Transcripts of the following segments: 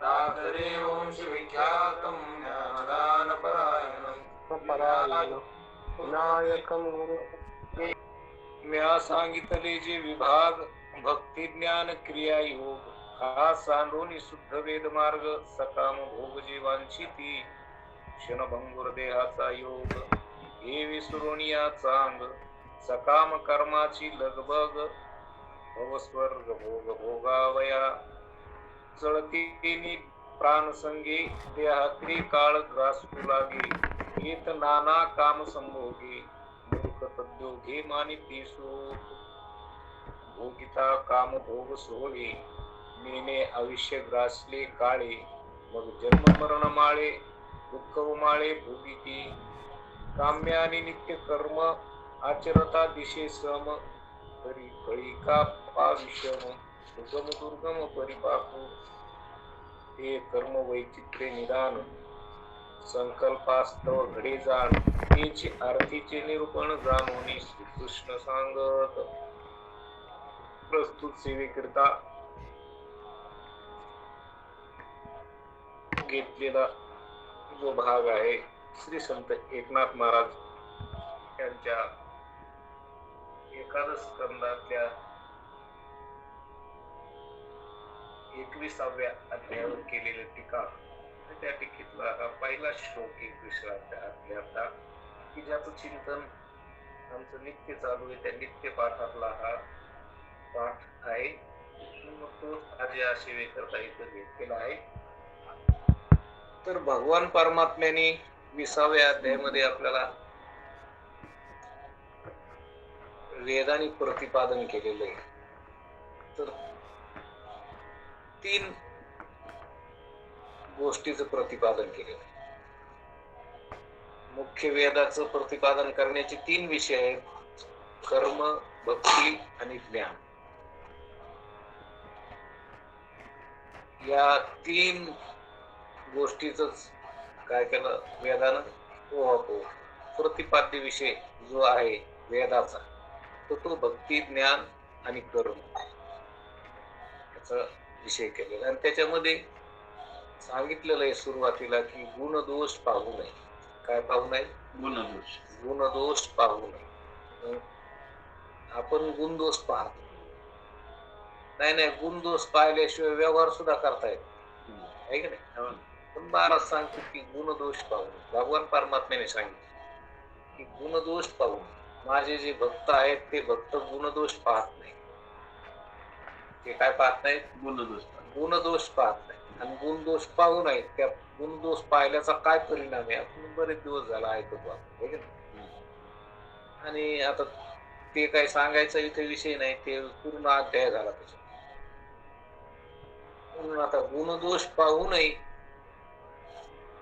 सादरे वंश विख्यातं ज्ञानदानपरायणं विनायकं गुरु. म्या सांगितले जे विभाग भक्ती ज्ञान क्रिया योग हा सांडून शुद्ध वेद मार्ग सकाम भोग जीवांची क्षणभंगुर देहाचा योग हे विसरून या चांग सकाम कर्माची लगबग भवस्वर्ग भोग भोगावया चळती प्राण संगे देहात्री काळ ग्रासू लागे येत नाना काम संभोगे मूर्ख तद्योगे मानिती सोत भोगिता काम भोग सोहळे मेने आयुष्य ग्रासले काळे मग जन्म मरण माळे दुःख माळे भोगिती काम्य आणि नित्य कर्म आचरता दिशे सम तरी फळी का पाविषम दुर्गम दुर्गम परिपाकू हे कर्म वैचित्र्य निदान संकल्पास्तव घडे जाण तेची आरतीचे निरूपण जाणून श्रीकृष्ण सांगत. प्रस्तुत सेवेकरिता घेतलेला जो भाग आहे श्री संत एकनाथ महाराज यांच्या एकादश स्कंदातल्या 21व्या अध्यायावर केलेली टीका. त्या टीकेतला हा पहिला श्लोक 21व्या अध्यायातला की ज्याचं चिंतन आमचं नित्य चालू आहे त्या नित्य पाठातला हा पाठ आहे. तो आज या सेवेकरता इथं घेतलेला आहे. तर भगवान परमात्म्याने 20व्या अध्यायामध्ये आपल्याला वेदाने प्रतिपादन केलेलं आहे. तर 3 गोष्टीचं प्रतिपादन केलेलं आहे. मुख्य वेदाचं प्रतिपादन करण्याचे 3 विषय आहेत: कर्म, भक्ती आणि ज्ञान. या 3 गोष्टीच काय केलं वेदानं प्रतिपाद्य विषय जो आहे वेदाचा तो भक्ती, ज्ञान आणि कर्म याचा विषय केलेला. आणि त्याच्यामध्ये सांगितलेलं आहे सुरुवातीला की गुण दोष पाहू नये. काय पाहू नये? गुण दोष पाहू नये. आपण गुण दोष पाहतो नाही. गुण दोष पाहिल्याशिवाय व्यवहार सुद्धा करता येत आहे की नाही. पण महाराज सांगतो की गुण दोष पाहू नये. भगवान परमात्म्याने सांगितलं की गुण दोष पाहू नये. माझे जे भक्त आहेत ते भक्त गुणदोष पाहत नाही. ते काय पाहत नाहीत? गुणदोष पाहत नाही. आणि गुणदोष पाहू नये. त्या गुणदोष पाहिल्याचा काय परिणाम आहे आपण बरेच दिवस झाला ऐकतो आपण. आणि आता ते काय सांगायचा इथे विषय नाही. ते पूर्ण अध्याय झाला त्याच्यात. म्हणून आता गुणदोष पाहू नये.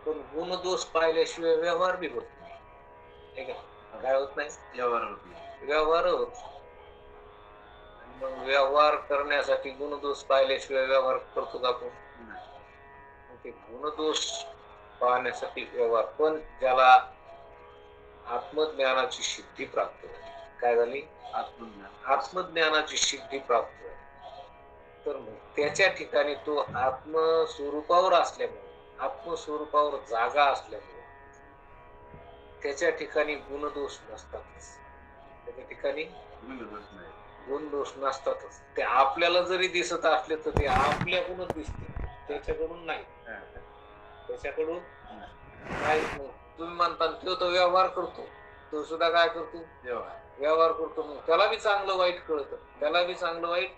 पण गुणदोष पाहिल्याशिवाय व्यवहार बी होत नाही. काय होत नाही? व्यवहार होत. मग व्यवहार करण्यासाठी गुणदोष पाहिल्याशिवाय व्यवहार करतो का आपण? ते गुणदोष पाहण्यासाठी व्यवहार. पण ज्याला आत्मज्ञानाची सिद्धी प्राप्त झाली. काय झाली? आत्मज्ञानाची सिद्धी प्राप्त झाली. तर मग त्याच्या ठिकाणी तो आत्मस्वरूपावर असल्यामुळे, आत्मस्वरूपावर जागा असल्यामुळे त्याच्या ठिकाणी गुणदोष नसतातच. त्याच्या ठिकाणी गुणदोष नसतातच. ते आपल्याला जरी दिसत असले तर ते आपल्याकडूनच दिसते, त्याच्याकडून नाही. त्याच्याकडून नाही. तुम्ही म्हणता तो व्यवहार करतो, तो सुद्धा काय करतो? व्यवहार करतो. मग त्याला बी चांगलं वाईट कळत. त्याला बी चांगलं वाईट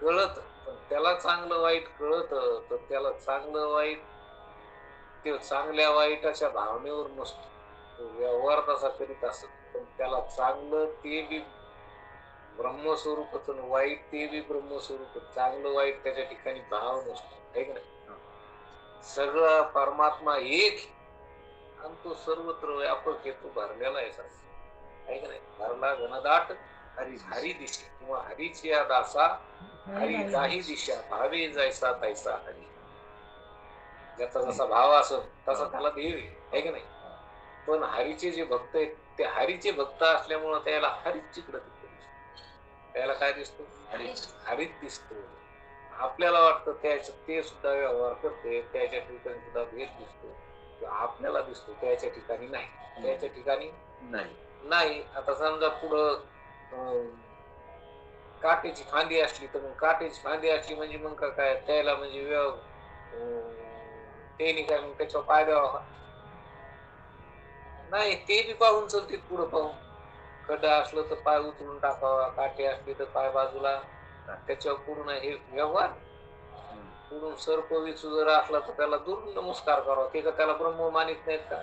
कळत. पण त्याला चांगलं वाईट कळत तर त्याला चांगलं वाईट ते चांगल्या वाईटाच्या भावनेवर नसतो. तो व्यवहार तसा करीत असत. पण त्याला चांगलं ते बी ब्रह्मस्वरूपच, वाईट ते बी ब्रह्मस्वरूप. चांगलं वाईट त्याच्या ठिकाणी भाव नसतो. आहे की नाही? सगळा परमात्मा एक आणि तो सर्वत्र व्यापक हेतू भरलेला आहे. आहे की नाही? भरला घनदाट हरी दिशे किंवा हरीची या दासा हरी जाही दिशा भावे जैसा तैसा हरी. ज्याचा जसा भाव असो तसा त्याला देव आहे की नाही. पण हरीचे जे भक्त आहेत ते हरीचे भक्त असल्यामुळे त्याला हरीच चिकडत त्याला काय दिसतो? हरीच. हरित दिसतो. आपल्याला वाटतं त्याच्या ते सुद्धा व्यवहार करते, त्याच्या ठिकाणी सुद्धा भेद दिसतो. आपल्याला दिसतो त्याच्या ठिकाणी नाही. त्याच्या ठिकाणी नाही. नाही. आता समजा पुढं अं, काटेची फांदी असली तर मग काटेची फांदी असली म्हणजे मग काय त्याला म्हणजे त्याने काय मग त्याच्यावर पाय द्यावा का? नाही, ते बी पाहून चलते पुढं पाहून. खड्डा असलं तर पाय उचलून टाकावा, काटे असले तर पाय बाजूला, त्याच्यावर पुढून हे व्यवहार. पुढून सर्प विचू जर असला तर त्याला दूर नमस्कार करावा. ते का त्याला ब्रह्म मानित नाहीत का?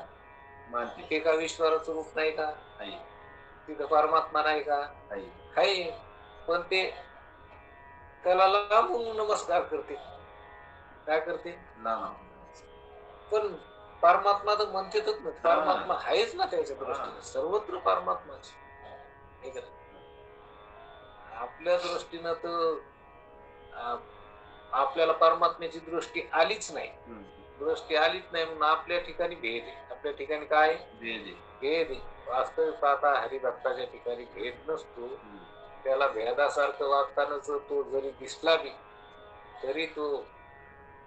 मानते. ते का ईश्वराचं रूप नाही का? आहे. तिथं परमात्मा नाही का? आहे. आहे. पण ते त्याला लांबून नमस्कार करते. काय करते? लांब. पण परमात्मा तर म्हणतेच ना, परमात्मा आहेच ना त्याच्या हा. दृष्टीने. सर्वत्र परमात्माच आहे का नाही? आपल्या दृष्टीनं तर आपल्याला परमात्म्याची दृष्टी आलीच नाही. दृष्टी आलीच नाही म्हणून आपल्या ठिकाणी भेद आहे. आपल्या ठिकाणी काय आहे? भेद आहे. भेद आहे. वास्तविक पाहता हरिभक्ताच्या ठिकाणी भेद नसतो. त्याला भेदासारखं वागताना जर तो जरी दिसला बी तरी तो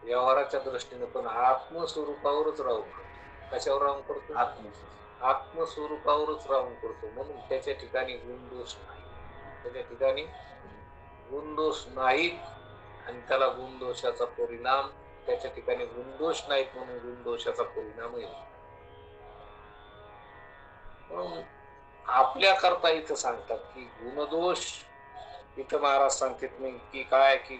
व्यवहाराच्या दृष्टीने पण आत्मस्वरूपावरच राहून करतो. कशावर राहून करतो? आत्मस्वरूपावरच राहून करतो. म्हणून त्याच्या ठिकाणी गुणदोष नाही. त्याच्या ठिकाणी गुणदोष नाहीत आणि त्याला गुणदोषाचा परिणाम त्याच्या ठिकाणी गुणदोष नाहीत म्हणून गुणदोषाचा परिणाम येतो. म्हणून आपल्या करता इथं सांगतात की गुणदोष, इथं महाराज सांगतात नाही की काय की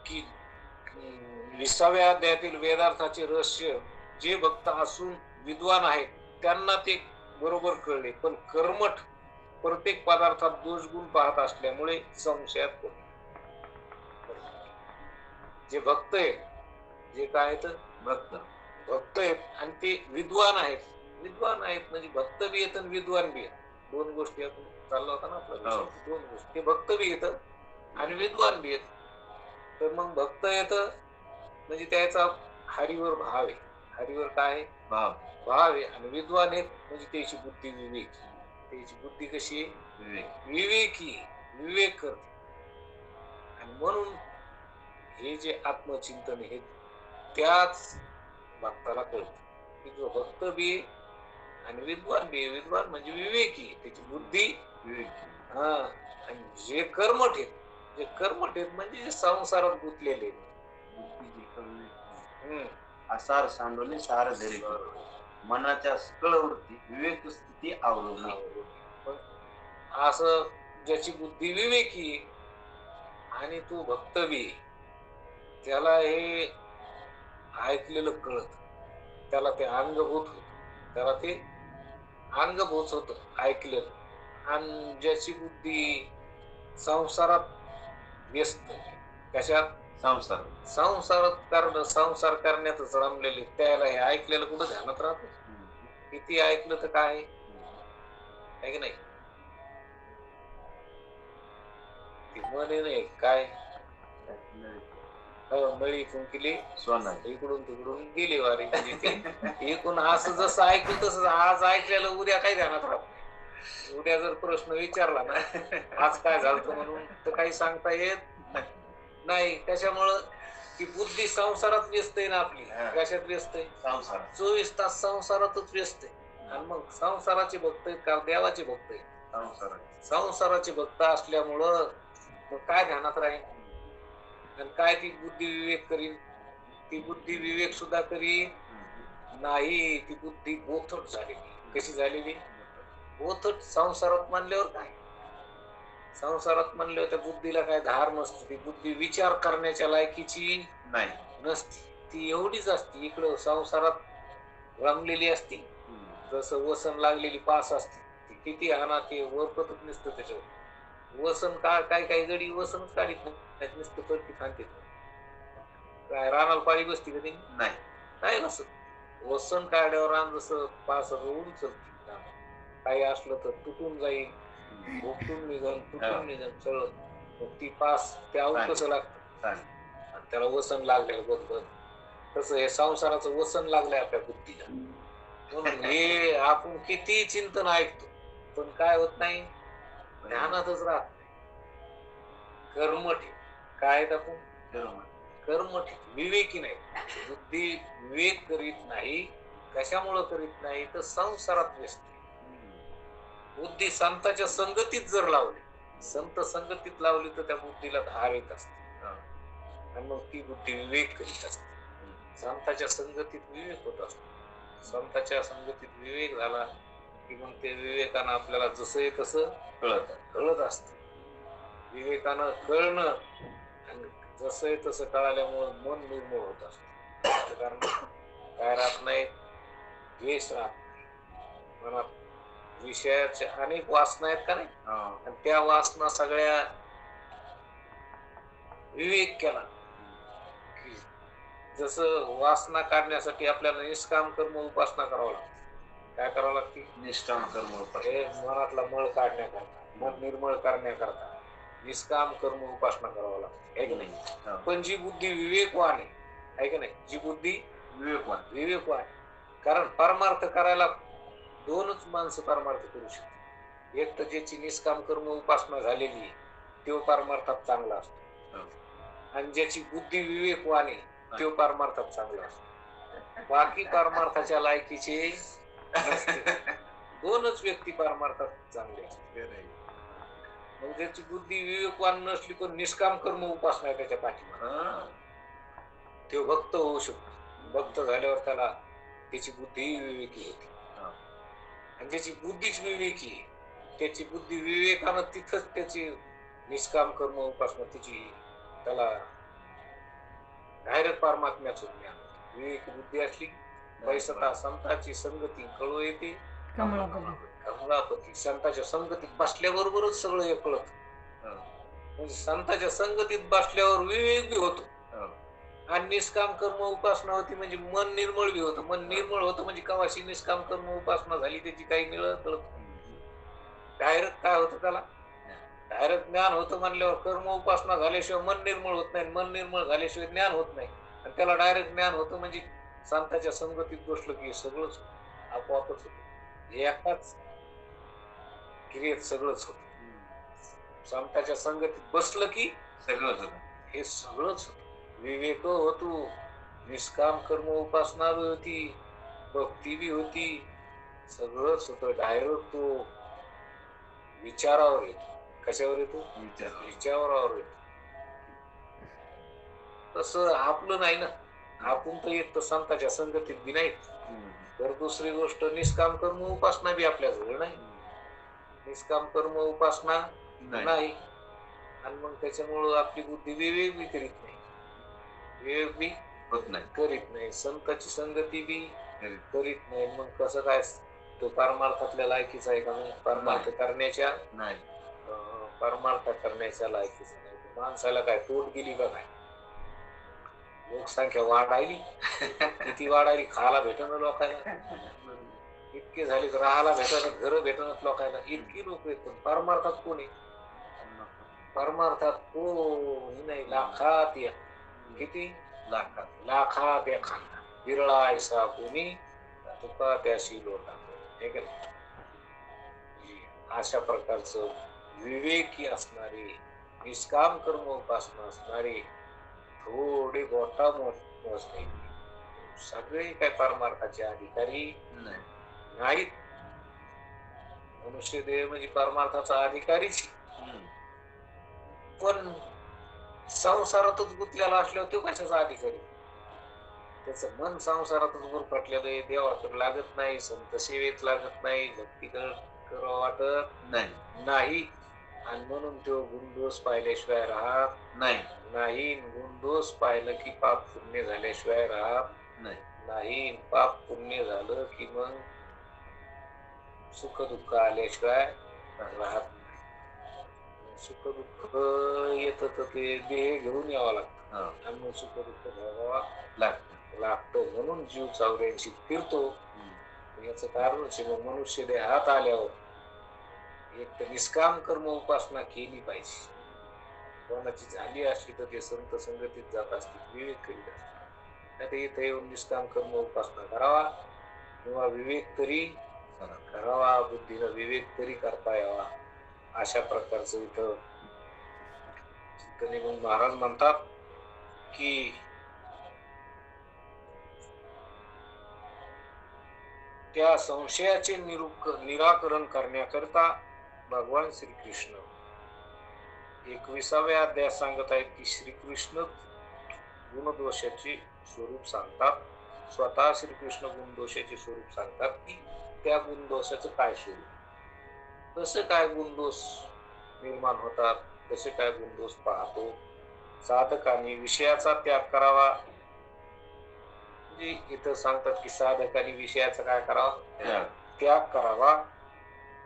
की 20व्या अध्यायातील वेदार्थाचे रहस्य जे भक्त असून विद्वान आहेत त्यांना ते बरोबर कळले, पण कर्मठ प्रत्येक पदार्थात दोष गुण पाहत असल्यामुळे संशयात पडले. जे भक्त आहेत, जे काय आहेत? भक्त आहेत आणि ते विद्वान आहेत. विद्वान आहेत म्हणजे भक्त बी येत आणि विद्वान बी येत. दोन गोष्टी आपण चालला होता ना आपला विषय. दोन गोष्टी. ते भक्त बी येत आणि विद्वान बी येत. तर मग भक्त येत म्हणजे त्याचा हरीवर भाव आहे. हरीवर काय आहे? भाव आहे. आणि विद्वान आहेत म्हणजे त्याची बुद्धी विवेकी. त्याची बुद्धी कशी आहे? विवेकी. विवेक करते. आणि म्हणून हे जे आत्मचिंतन हे त्याच भक्ताला कळत की जो भक्त बी आणि विद्वान बी. विद्वान म्हणजे विवेकी, त्याची बुद्धी विवेकी. हा. आणि जे कर्मठ आहेत, जे कर्मठ आहेत म्हणजे जे संसारात गुंतलेले आसार सांडवले सार धरी मनाच्या सकळ वृत्ती विवेक स्थिती आवडली. पण असं ज्याची बुद्धी विवेकी आणि तो भक्त बी, त्याला हे ऐकलेलं कळत, त्याला ते अंगभूत होत, त्याला ते अंगभूत होत ऐकलेलं. आणि ज्याची बुद्धी संसारात व्यस्त, कशात? संसार करण्यातच रमलेले, त्याला हे ऐकलेलं कुठं ध्यानात राहत? किती ऐकलं तर काय आहे की नाही? ती म्हणे नाही काय मळी फुंकिली सोना, इकडून तिकडून गेली वारी. म्हणजे ते एकूण असं जसं ऐकलं तसं आज ऐकलेलं उद्या काही ध्यानात राहत नाही. उद्या जर प्रश्न विचारला ना आज काय झालं म्हणून तर काही सांगता येत नाही. त्याच्यामुळं ती बुद्धी संसारात व्यस्त आहे ना आपली. कशात व्यस्त आहे? संसारात. 24 तास संसारातच व्यस्त आहे. आणि मग संसाराचे भक्त आहेत का देवाचे भक्त आहेत? संसाराचे भक्त असल्यामुळं मग काय ध्यानात राहील? आणि काय ती बुद्धी विवेक करीन? ती बुद्धी विवेक सुद्धा करीन नाही. ती बुद्धी बोथट झालेली. कशी झालेली? बोथट. संसारात मानल्यावर काय? संसारात म्हणल्यावर त्या बुद्धीला काय धार नसते. ती बुद्धी विचार करण्याच्या लायकीची नाही नसती. ती एवढीच असती. इकडं संसारात रमलेली असती. जसं वसन लागलेली पास असते. ती किती आणा ते वरपतच नसतं त्याच्यावर. वसन काय काही गडी वसनच काढीत नाही, नुसतं परती खाते. काय रानाला पाळी बसती का त्यांनी? नाही बसत. वसन काढल्यावर रान जसं पास उडून चलती. काही असलं तर तुटून जाईल, भोगतून निघल, तुटून निघल सगळं. मग ती पास ते आऊट कसं लागतं आणि त्याला वसन लागलेलं बरोबर. तसं हे संसाराचं वसन लागलंय आपल्या बुद्धीला. म्हणून हे आपण किती चिंतन ऐकतो पण काय होत नाही, ध्यानातच राहत नाही. कर्म ठेव. काय आहेत आपण? कर्म ठेव. विवेकी नाही. बुद्धी विवेक करीत नाही. कशामुळं करीत नाही तर संसारात व्यस्त आहे. बुद्धी संतांच्या संगतीत जर लावली, संत संगतीत लावली तर त्या बुद्धीला धार येत असते आणि मग ती बुद्धी विवेक करीत असते. संतांच्या संगतीत विवेक होत असतो. संतांच्या संगतीत विवेक झाला की मग ते विवेकानं आपल्याला जसं आहे तसं कळत असत. विवेकानं कळणं आणि जसं आहे तसं कळाल्यामुळे मन निर्मळ होत असत. कारण काय राहत नाही, द्वेष राहत नाही मनात. विषयाच्या अनेक वासना आहेत का नाही, आणि त्या वासना सगळ्या विवेक केला की जसं वासना काढण्यासाठी आपल्याला निष्काम कर्म उपासना करावं लागते. काय करावं लागते? निष्काम कर्म हे मनातला मळ काढण्याकरता, मन निर्मळ करण्याकरता निष्काम कर्म उपासना करावं लागते, है की नाही? पण जी बुद्धी विवेकवान आहे की नाही, जी बुद्धी विवेकवान कारण परमार्थ करायला दोनच माणसं परमार्थ करू शकतात. एक तर ज्याची निष्काम कर्म उपासना झालेली आहे तो परमार्थात चांगला असतो, आणि ज्याची बुद्धी विवेकवान आहे तो परमार्थात चांगला असतो. बाकी परमार्थाच्या लायकीचे नसते. दोनच व्यक्ती परमार्थात चांगले असते. मग ज्याची बुद्धी विवेकवान नसली पण निष्काम कर्म उपासना त्याच्या पाठीमागे, तो भक्त होऊ शकतो. भक्त झाल्यावर त्याला त्याची बुद्धी विवेकी होती. आणि ज्याची बुद्धीच विवेकी आहे त्याची बुद्धी विवेकानं तिथंच त्याची निष्काम कर्म उपासना त्याची त्याला डायरेक्ट परमात्म्याचं ज्ञान होतं. विवेकी बुद्धी असली पैसता संताची संगती कळू येते कमलापती. संताच्या संगतीत बसल्याबरोबरच सगळं हे कळत. म्हणजे संताच्या संगतीत बसल्यावर विवेक बी होतो आणि निष्काम कर्म उपासना होती म्हणजे मन निर्मळ बी होतं. मन निर्मळ होतं म्हणजे कवाशी निष्काम कर्म उपासना झाली त्याची काही कळत. डायरेक्ट काय होतं त्याला? डायरेक्ट ज्ञान होतं म्हणल्यावर कर्म उपासना झाल्याशिवाय मन निर्मळ होत नाही, मन निर्मळ झाल्याशिवाय ज्ञान होत नाही. आणि त्याला डायरेक्ट ज्ञान होतं म्हणजे संतांच्या संगतीत बसलं की सगळंच आपोआपच होत. एकाच क्रियेत सगळंच होत. संतांच्या संगतीत बसलं की सगळंच होत. हे सगळंच होत. विवेक होतो, निष्काम कर्म उपासना बी होती, भक्ती बी होती, सगळंच होतं. डायरेक्ट तो विचारावर येतो. कशावर येतो? विचारावर येतो. तसं आपलं नाही ना. आपण तर एक तर संतांच्या संगतीत बी नाही, तर दुसरी गोष्ट निष्काम कर्म उपासना बी आपल्या जवळ नाही. निष्काम कर्म उपासना नाही आणि मग त्याच्यामुळं आपली बुद्धी विवेक बी करीत नाही, विवेक बी होत नाही, करीत नाही. संतांची संगती बी करीत नाही. मग कसं काय तो परमार्थातल्या लायकीचा आहे का? मग परमार्थ करण्याच्या नाही, परमार्थ करण्याच्या लायकीचा नाही. माणसाला काय तोड गेली का? काय लोकसंख्या वाढायली, किती वाढायली, खायला भेटणं लोकांना इतके झाले, राहायला भेटणं, घर भेटणं लोकांना, इतकी लोक आहेत. परमार्थात कोणी? परमार्थात कोणी नाही. लाखात एक, किती? लाखात एखादा विरळा ऐसा कोणी, तुका त्याशी लोटा. अशा प्रकारचं विवेकी असणारे, निष्काम कर्म उपासना असणारे थोडे मोठा मोजणे सगळे काय परमार्थाचे अधिकारी नाहीत. मनुष्य देह म्हणजे परमार्थाचा अधिकारीच, पण संसारातच गुंतलेला असल्यावर तो कशाचा अधिकारी? त्याचं मन संसारातच गुरफटलेलं आहे, देवाकडे लागत नाही, संत सेवेत लागत नाही, भक्ती करावं वाटत नाही. आणि म्हणून तो गुणदोष पाहिल्याशिवाय राहत नाही. गुणदोष पाहिलं की पाप पुण्य झाल्याशिवाय राहत नाही. पाप पुण्य झालं की मग सुख दुःख आल्याशिवाय राहत नाही. सुख दुःख येत तर ते देह घेऊन यावं लागतं आणि मग सुख दुःख भोगावा लागतं. म्हणून जीव चौऱ्यांशी फिरतो. याच कारणच मनुष्य देहात आल्यावर एक तर निष्काम कर्म उपासना केली पाहिजे. कोणाची झाली असली तर ते संत संगतीत जात असतील, विवेक करीत असतील. इथे येऊन निष्काम कर्म उपासना करावा. किंवा विवेक तरी करावा, बुद्धीनं विवेक तरी करता यावा, अशा प्रकारचं इथं चिंतन महाराज म्हणतात की त्या संशयाचे निराकरण करण्याकरता भगवान श्रीकृष्ण 21व्या अध्यायात सांगत आहेत की श्रीकृष्ण गुणदोषाचे स्वरूप सांगतात. स्वतः श्रीकृष्ण गुणदोषाचे स्वरूप सांगतात की त्या गुणदोषाचं काय स्वरूप, कसं काय गुणदोष निर्माण होतात, कसे काय गुणदोष पाहतो. साधकांनी विषयाचा त्याग करावा, म्हणजे इथं सांगतात की साधकांनी विषयाचा काय करावा, त्याग करावा,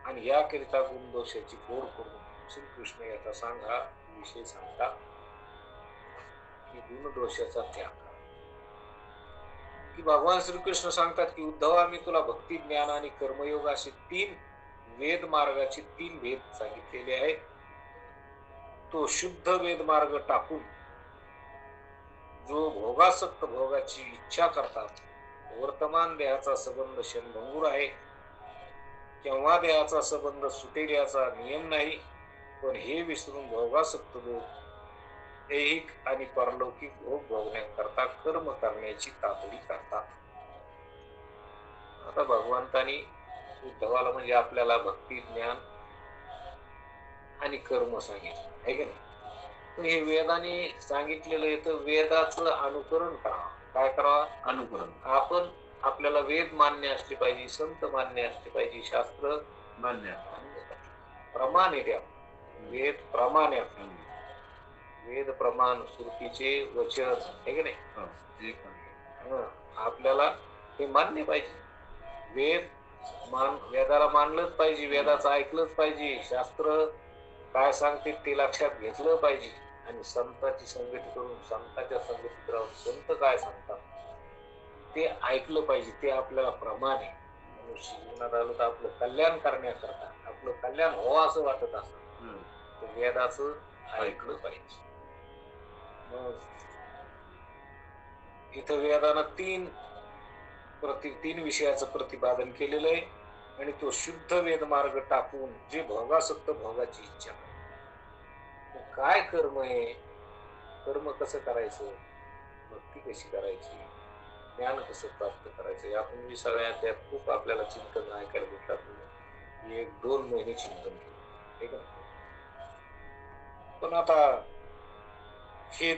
आणि याकरिता गुणदोषाची गोड करून श्रीकृष्ण याचा सांगा विषय सांगतात की गुणदोषाचा त्याग करा. की भगवान श्रीकृष्ण सांगतात की उद्धवा, मी तुला भक्ती, ज्ञान आणि कर्मयोग असे 3 वेद मार्गाचे 3 भेद सांगितलेले आहेत. तो शुद्ध वेद मार्ग टाकून जो भोगासक्त भोगाची इच्छा करतात, वर्तमान देहाचा संबंध क्षणभंगूर आहे, केव्हा देहाचा संबंध सुटेल याचा नियम नाही, पण हे विसरून भोगासक्त लोक ऐहिक आणि परलौकिक भोग भोगण्याकरता कर्म करण्याची तातडी करतात. आता भगवंतानी उद्धवाला म्हणजे आपल्याला भक्ती, ज्ञान आणि कर्म सांगितलं आहे की नाही. तर हे वेदाने सांगितलेलं आहे, तर वेदाचं अनुकरण करावं. काय करावं? अनुकरण. आपण आपल्याला वेद मान्य असले पाहिजे, संत मान्य असले पाहिजे, शास्त्र मान्य प्रमाण आहे. वेद प्रमाण आहे, वेद प्रमाण श्रुतीचे वचन आहे की नाही. आपल्याला हे मान्य पाहिजे. वेदाला मानलंच पाहिजे, वेदाचं ऐकलंच पाहिजे, शास्त्र काय सांगते ते लक्षात घेतलं पाहिजे, आणि संतांची संगती करून संतांच्या संगतीत राहून संत काय सांगतात ते ऐकलं पाहिजे. ते आपल्याला प्रमाण आहे. मनुष्य जीवनात आलं तर आपलं कल्याण करण्याकरता, आपलं कल्याण व्हावं असं वाटत असत तर वेदाचं ऐकलं पाहिजे. मग इथं वेदानं 3 विषयाचं प्रतिपादन केलेलं आहे, आणि तो शुद्ध वेद मार्ग टाकून जे भोगासक्त भोगाची इच्छा, काय कर्म आहे, कर्म कसं करायचं, भक्ती कशी करायची, ज्ञान कसं प्राप्त करायचं, यापूर्वी सगळ्या त्यात खूप आपल्याला चिंतन ऐकायला भेटतात. 1-2 महिने चिंतन केलं, ठीक आहे. पण आता हे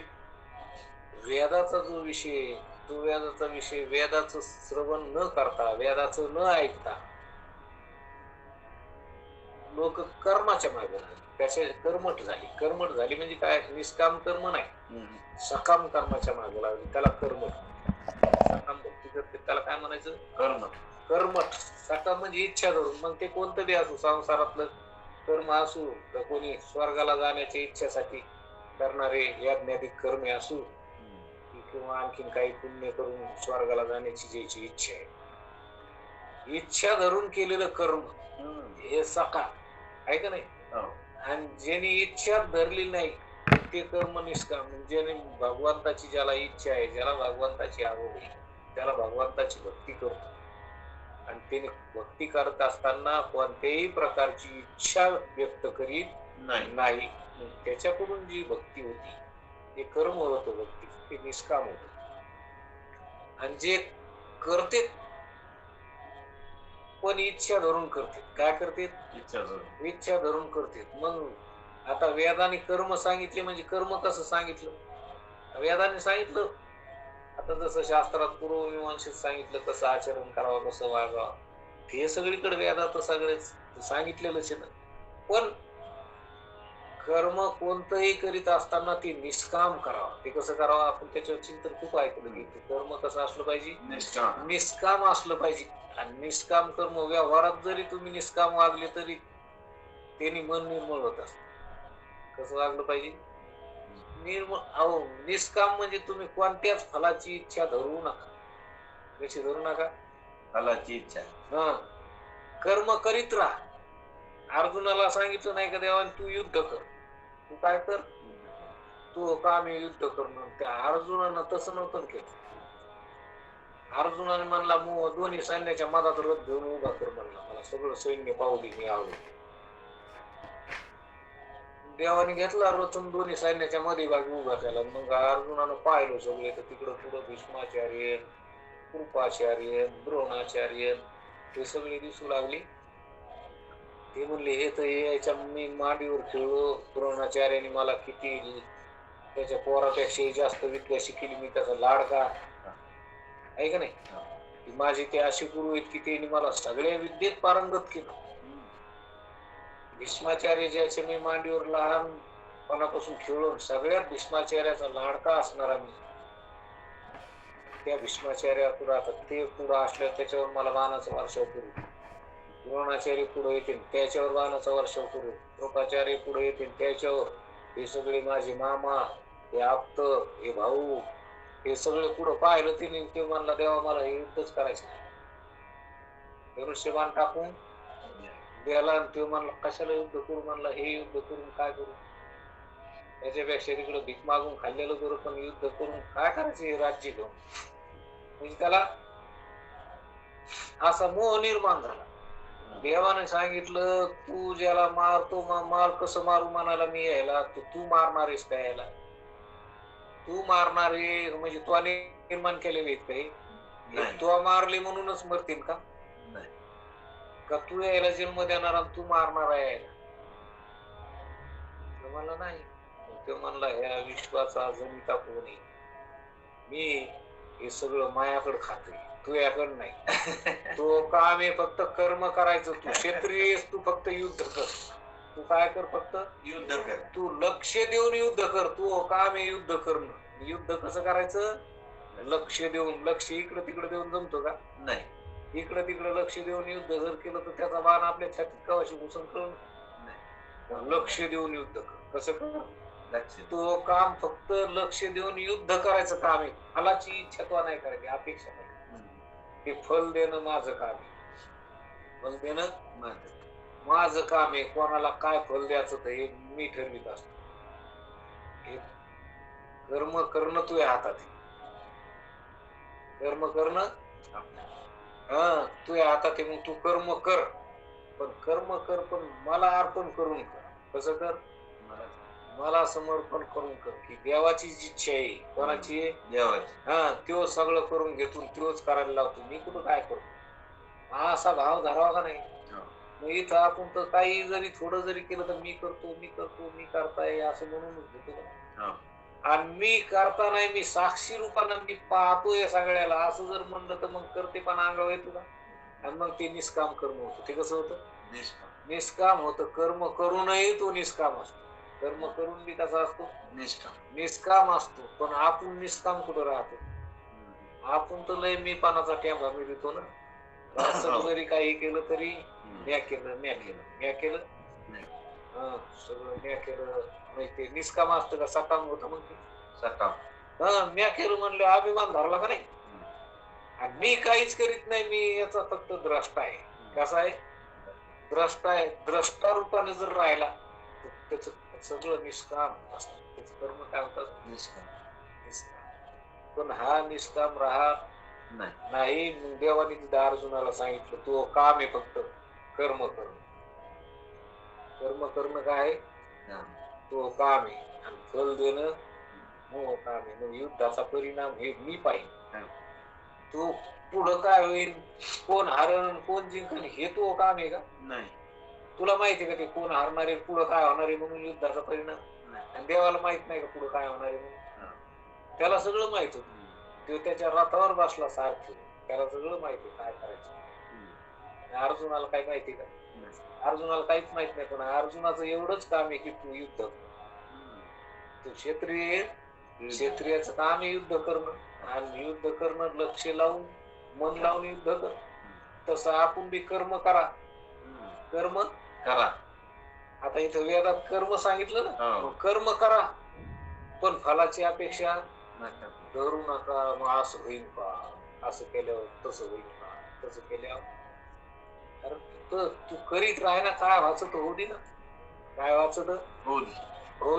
वेदाचा जो विषय, तो वेदाचा विषय, वेदाचं श्रवण न करता, वेदाचं न ऐकता लोक कर्माच्या मागे लागले, त्याचे कर्मठ झाली म्हणजे काय, निष्काम कर्म नाही, सकाम कर्माच्या मागे लागली, त्याला कर्मठ. सकाम भक्ती करते त्याला काय म्हणायचं, कर्मठ. सकाम म्हणजे इच्छा धरून, मग ते कोणतं बी असू, संसारातलं कर्म असू, तर कोणी स्वर्गाला जाण्याच्या इच्छेसाठी करणारे यज्ञाधिक कर्मे असू, किंवा आणखीन काही पुण्य करून स्वर्गाला जाण्याची ज्याची इच्छा आहे, इच्छा धरून केलेलं कर्म हे सकाम आहे का नाही. आणि ज्याने इच्छा धरली नाही ते कर्म निष्काम. ज्याने भगवंताची, ज्याला इच्छा आहे, ज्याला भगवंताची आवड आहे, त्याला भगवंताची भक्ती करतो, आणि त्याने भक्ती करत असताना कोणत्याही प्रकारची इच्छा व्यक्त करीत नाही, त्याच्याकडून जी भक्ती होती ते कर्म होत, भक्ती ते निष्काम होत. आणि जे करते पण इच्छा धरून करते, काय करते, इच्छा धरून करते. मग आता वेदाने कर्म सांगितले, म्हणजे कर्म कसं सांगितलं, वेदाने सांगितलं. आता जसं शास्त्रात पूर्वमीमांसेत सांगितलं कसं आचरण करावं, कसं वागावं, हे सगळीकडे वेदात सगळेच सांगितलेलंच आहे ना. पण कर्म कोणतंही करीत असताना ते निष्काम करावं. ते कसं करावं, आपण त्याच्यावर चिंतन खूप ऐकलं की कर्म कसं असलं पाहिजे, निष्काम असलं पाहिजे. आणि निष्काम कर्म व्यवहारात जरी तुम्ही निष्काम वागले तरी त्यांनी मन निर्मळ होत असत. कसं वागलं पाहिजे, निर्मळ. अहो, निष्काम म्हणजे तुम्ही कोणत्याच फलाची इच्छा धरू नका. कशी धरू नका, फलाची इच्छा. हा, कर्म करीत राहा. अर्जुनाला सांगितलं नाही का देवाने, तू युद्ध कर, तू काय कर, तू कामी युद्ध करणं. त्या अर्जुनानं तसं नव्हतं केलं. अर्जुनाने म्हणला दोन्ही सैन्याच्या मधात रथ घेऊन उभा कर म्हणला, मला सगळं सैन्य पाहू दे, मी आलो. देवाने घेतला रचून दोन्ही सैन्याच्या मध्ये भागी उभा केला. मग अर्जुनानं पाहिलं सगळे, तर तिकडं पुढं भीष्माचार्य, कृपाचार्य, द्रोणाचार्य हे सगळे दिसू लागले. ते म्हणले हे तर याच्या मी मांडीवर खेळलो, द्रोणाचार्याने मला किती त्याच्या पोरापेक्षा जास्त विद्या शिकली, मी त्याचा लाडका आहे का नाही. माझे ते असे गुरु आहेत की त्यांनी मला सगळ्या विद्येत पारंगत केलं. भीष्माचार्य ज्याचे मी मांडीवर लहानपणापासून खेळून सगळ्यात भीष्माचार्याचा लाडका असणारा मी, त्या भीष्माचार्यापुढे आता ते पुढं असल्यावर त्याच्यावर मला बाणाचा वर्षाव करू, द्रोणाचार्य पुढे येतील त्याच्यावर बाणाचा वर्षाव करू, कृपाचार्य पुढे येतील त्याच्यावर, हे सगळे माझे मामा, हे आप्त, हे भाऊ, हे सगळे पुढं पाहिलं तिने. ते म्हणला देवा मला हे युद्धच करायचं, धनुष्यबाण टाकून द्याला. ते म्हणला कशाला युद्ध करू, म्हणला हे युद्ध करून काय करू, त्याच्यापेक्षा तिकडं भीक मागून खाल्लेलं करू, पण युद्ध करून काय करायचं हे राज्य घेऊन. म्हणजे त्याला असा मोह निर्माण झाला. देवाने सांगितलं तू ज्याला मारतो मार, कसं मारू म्हणाला मी यायला, तू मारणार आहेस का यायला, तू मारणार आहे म्हणजे तो निर्माण केलेले आहेत काही, तो मारले म्हणूनच मरतील का, का तू यायला जन्म देणार आणि तू मारणार आहे. म्हणला नाही. तो म्हणला ह्या विश्वाचा जमिता कोण आहे, मी हे सगळं मायाकडे खातोय, तू याकडे नाही. तो काम आहे फक्त कर्म करायचं, तू क्षत्रिय तू फक्त युद्ध कर, तू काय कर फक्त युद्ध कर, तू लक्ष देऊन युद्ध कर, तू काम आहे युद्ध करणं. युद्ध कसं करायचं, लक्ष देऊन, लक्ष इकडं तिकडे देऊन जमतो का नाही, इकडं तिकडे लक्ष देऊन युद्ध जर केलं तर त्याचा बाण आपल्या छातीत कवाशी घुसून कळून नाही. लक्ष देऊन युद्ध कर, कसं कर, तो काम फक्त लक्ष देऊन युद्ध करायचं काम आहे, फलाची इच्छा तो नाही करायची, अपेक्षा नाही. ते फल देणं माझं काम आहे, फल देणं माझं काम आहे. कोणाला काय फल द्यायचं तर हे मी ठरवित असतो. हे कर्म करणं तुझ्या हातात आहे, कर्म करणं तुझ्या हातात आहे. मग तू कर्म कर, पण कर्म कर पण मला अर्पण करून कर. कसं कर, मला समर्पण करून कर, की देवाची जी इच्छा आहे, कोणाची देवाची, तो सगळं करून घेतो, तोच करायला लावतो, मी कुठं काय करतो, हा असा भाव धरावा का नाही. मग इथं आपण तर काही जरी थोडं जरी केलं तर मी करतो मी करतो मी करताय असं म्हणूनच घेतो. आणि मी करता नाही, मी साक्षी रूपानं मी पाहतोय सगळ्याला असं जर म्हणलं तर मग करते पण अंगावर येतो का. आणि मग ते निष्काम कर्म होतं. ते कसं होतं, निष्काम होतं. कर्म करूनही तो निष्काम असतो, कर्म करून बी कसा असतो, निष्काम असतो. पण आपण निष्काम कुठं राहतो, आपण तर लय मी पानाचा टॅम्बा मी देतो ना. जरी काही केलं तरी म्या केलं सगळं म्या केलं, ते निष्काम असतं का सकाम होतं. मग ते सकाम म्या केलं म्हणलं अभिमान धरला का नाही. आणि मी काहीच करीत नाही, मी याचा फक्त द्रष्टा आहे. कसा आहे, द्रष्टा आहे. द्रष्टा रूपाने जर राहिला तर त्याच सगळं निष्काम असतं, त्याच कर्म काय होतात, निष्काम. पण हा निष्काम राहत नाही. देवाने तिथं अर्जुनाला सांगितलं तो काम आहे फक्त कर्म करणं. कर्म करणं काय तो काम आहे, आणि फल देणं काम आहे. मग युद्धाचा परिणाम हे मी पाहिजे. तो पुढं काय होईल, कोण हरण कोण जिंकण हे तो काम आहे का नाही. तुला माहिती का ते कोण हारणार आहे, पुढं काय होणार आहे म्हणून युद्धाचा परिणाम. आणि देवाला माहित नाही का पुढं काय होणार आहे म्हणून. त्याला सगळं माहित होतं, तो त्याच्या रथावर बसला सारखं, त्याला सगळं माहिती काय करायचं. अर्जुनाला काय माहिती का, अर्जुनाला काहीच माहित नाही. पण अर्जुनाचं एवढंच काम आहे की तू युद्ध कर. तो क्षत्रियाचं काम आहे युद्ध करणं, आणि युद्ध करणं लक्ष लावून मन लावून युद्ध कर. तसं आपण बी कर्म करा, कर्म करा. आता इथं वेदात कर्म सांगितलं ना, कर्म करा पण फलाची अपेक्षा धरू नका. मग असं होईल का, असं केल्यावर तसं होईल का, तसं केल्यावर. कारण तू करीत राह ना, काय वाचत होऊ दे ना, काय वाचत होऊ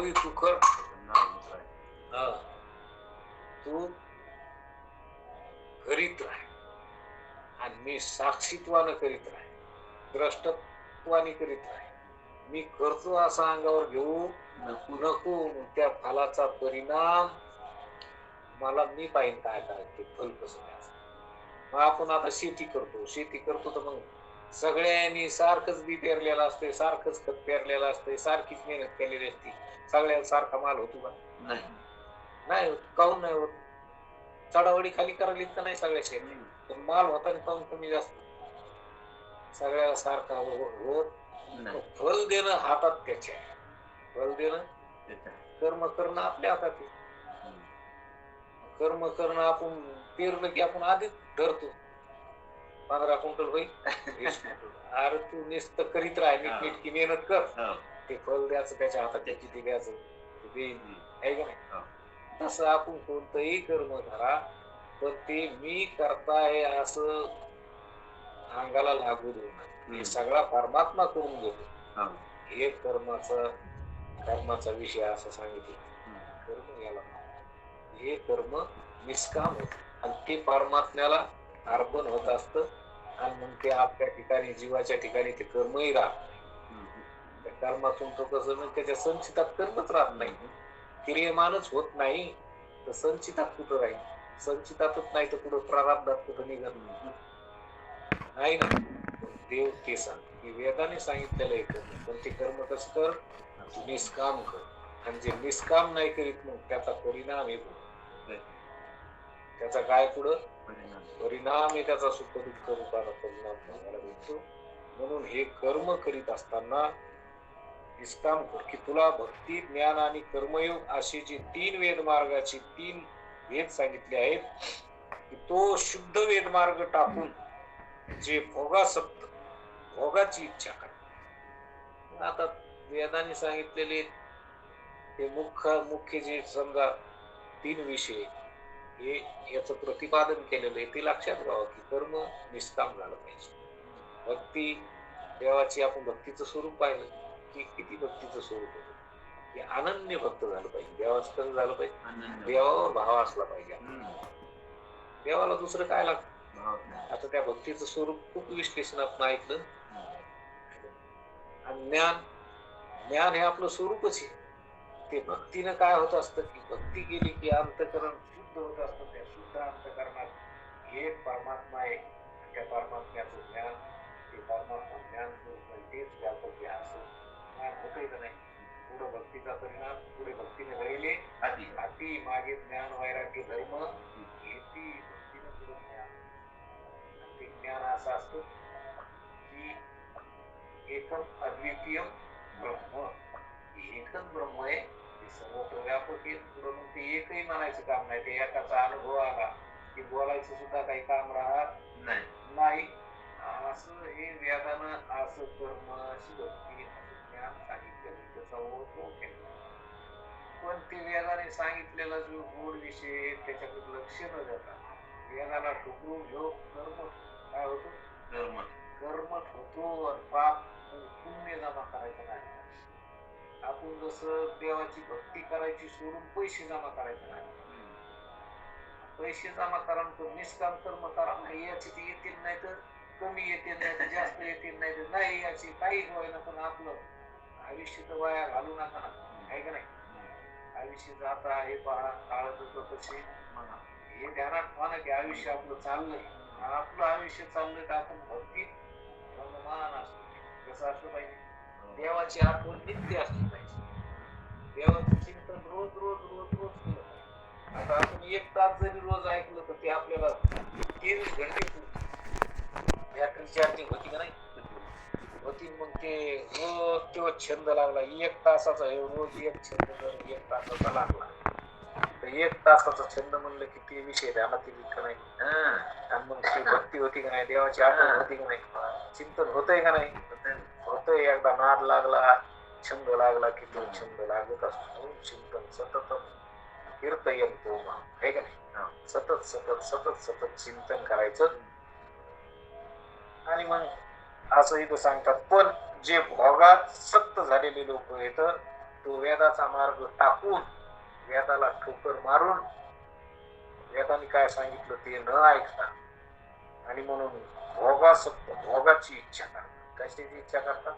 दे, तू कर. तू करीत राह. आणि मी साक्षीत्वानं करीत राहीन, द्रष्टत्वाने करीत राहीन. मी करतो असं अंगावर घेऊ नको. त्या फलाचा परिणाम मला मी पाहिजे काय करायचं, ते फल कसं द्यायचं. मग आपण आता शेती करतो तर मग सगळ्यांनी सारखंच बी पेरलेलं असतंय, सारखंच खत पेरलेलं असतंय, सारखीच मेहनत केलेली असते. सगळ्याला सारखा माल होतो का? नाही. नाही होत. काहून नाही होत? चढावडी खाली करायला इतकं नाही सगळ्या शेती, पण माल होता काहून कमी जास्त सगळ्याला सारखा होत. नाही. फल देणं हातात त्याच्या आहे. फल देणं त्याच्या. कर्म करणं आपल्या हातात आहे. कर्म करणं आपण पेरलं की आपण आधीच धरतो. 15 क्विंटल होईल, 20 क्विंटल. अरे तू नुसतं करीत राह, नीटनेटकी मेहनत कर. ते फल द्यायचं त्याच्या हातात, ते किती द्यायचं ते देईल, आहे का नाही? तसं आपण कोणतंही कर्म करा, पण ते मी करताय असं अंगाला लागू देऊ नका. हे सगळा परमात्मा करून घेतो. हे कर्माचा विषय असं सांगितलं. कर्म याला हे कर्म निष्काम होत आणि ते परमात्म्याला अर्पण होत असत. आणि मग ते आपल्या ठिकाणी, जीवाच्या ठिकाणी ते कर्मही राहत नाही. त्या कर्मातून तो कसं त्याच्या संचितात कर्मच राहत नाही, क्रियमानच होत नाही, तर संचितात कुठं राहील? संचितातच नाही तर पुढे प्रारब्धात कुठं निघत नाही ना. देव ते सांग की वेदाने सांगितलेलं आहे कर्म, पण ते कर्म कसं कर? निष्काम कर. आणि जे निष्काम नाही करीत मग त्याचा परिणाम येतो. त्याचा काय पुढं परिणाम आहे? त्याचा सुख दुःख रूपाला परिणाम तुम्हाला भेटतो. म्हणून हे कर्म करीत असताना निष्काम कर, की तुला भक्ती, ज्ञान आणि कर्मयोग असे जे 3 वेद मार्गाचे 3 भेद सांगितले आहेत, की तो शुद्ध वेद मार्ग टाकून जे भोगासक्त, भोगाची इच्छा कर. आता वेदाने सांगितलेले ते मुख्य जे समजा 3 विषय हे याचं प्रतिपादन केलेलं आहे, ते लक्षात घ्यावं की कर्म निष्काम झालं पाहिजे. भक्ती, देवाची आपण भक्तीचं स्वरूप पाहिलं की किती भक्तीचं स्वरूप होतं, की अनन्य भक्त झालं पाहिजे. देवाचं कसं झालं पाहिजे? देवावर भाव असला पाहिजे. देवाला दुसरं काय लागतं? आता त्या भक्तीचं स्वरूप खूप विश्लेषणात ऐकलं. आणि ज्ञान हे आपलं स्वरूपच आहे. ते भक्तीनं काय होत असतं की भक्ती केली की अंतःकरण शुद्ध होत असतं. त्या शुद्ध अंतःकरणात एक परमात्मा आहे, त्या परमात्म्याचं ज्ञान, ते परमात्मा ज्ञान तेच व्यापक आहे असं ज्ञान होतंय का नाही? पुढे भक्तीचा परिणाम, पुढे भक्तीने राहिले अति, मागे ज्ञान, वैराग्य, धर्म, हेती भक्तीनं पुढे ज्ञान. ते ज्ञान असं असतं की एकम अद्वितीयम ब्रह्म, एकच ब्रह्म आहे, ते सर्वत्र व्यापक आहे. पुढं मग ते एकही म्हणायचं काम नाही. ते एकाचा अनुभव आला की बोलायचं सुद्धा काही काम राहत नाही. असं हे वेदानं असं कर्म, अशी भक्ती, असं ज्ञान सांगितलेलं, त्याचा ओढ केला. पण ते वेदाने सांगितलेला जो गोड विषय त्याच्याकडे लक्ष न देता वेदाला ठोकरून घेऊ कर्म काय होतो? कर्मच होतो. आणि पाप पुण्य जमा करायचं नाही. आपण जसं देवाची भक्ती करायची सोडून पैसे जमा करायचे नाही. पैसे जमा करा, निष्काम कर्म करा. नाही याची ती येतील, नाही तर कमी येतील, नाही तर जास्त येतील, नाही तर नाही याची काही होईना. पण आपलं आयुष्य तर वाया घालू नका ना, आहे का नाही? आयुष्य जात आहे पहा, काळ कसे म्हणा, हे ध्यानात ठेवा ना की आयुष्य आपलं चाललंय. आपलं आयुष्य चाललंय तर आपण भक्तीत रममान असतो. कसं असलं पाहिजे? देवाची आठवण नित्य असली पाहिजे. देवाचं चिंतन रोज केलं पाहिजे. आता आपण 1 तास जरी रोज ऐकलं तर ते आपल्याला 23 घंटे बॅटरी चार्जिंग होती का नाही? होती. मग ते रोज तो छंद लागला 1 तासाचा, हे रोज एक छंद जर 1 तासाचा लागला तर 1 तासाचा छंद म्हणलं की ते विषय ध्यानात येईल का नाही? आणि मग ती भक्ती होती का नाही? देवाची आठवण होती का नाही? चिंतन होतंय का नाही? होतंय. एकदा नाद लागला, छंद लागला की तो छंद लागत असतो. चिंतन सतत कीर्तयंतो मां, आहे का नाही? सतत चिंतन करायचं. आणि मग असं इथं सांगतात, पण जे भोगात सक्त झालेले लोक आहेत, तो वेदाचा मार्ग टाकून, वेदाला ठोकर मारून, वेदाने काय सांगितलं ते न ऐकता आणि म्हणून भोगासक्त भोगाची इच्छा करतात. कशाची इच्छा करतात?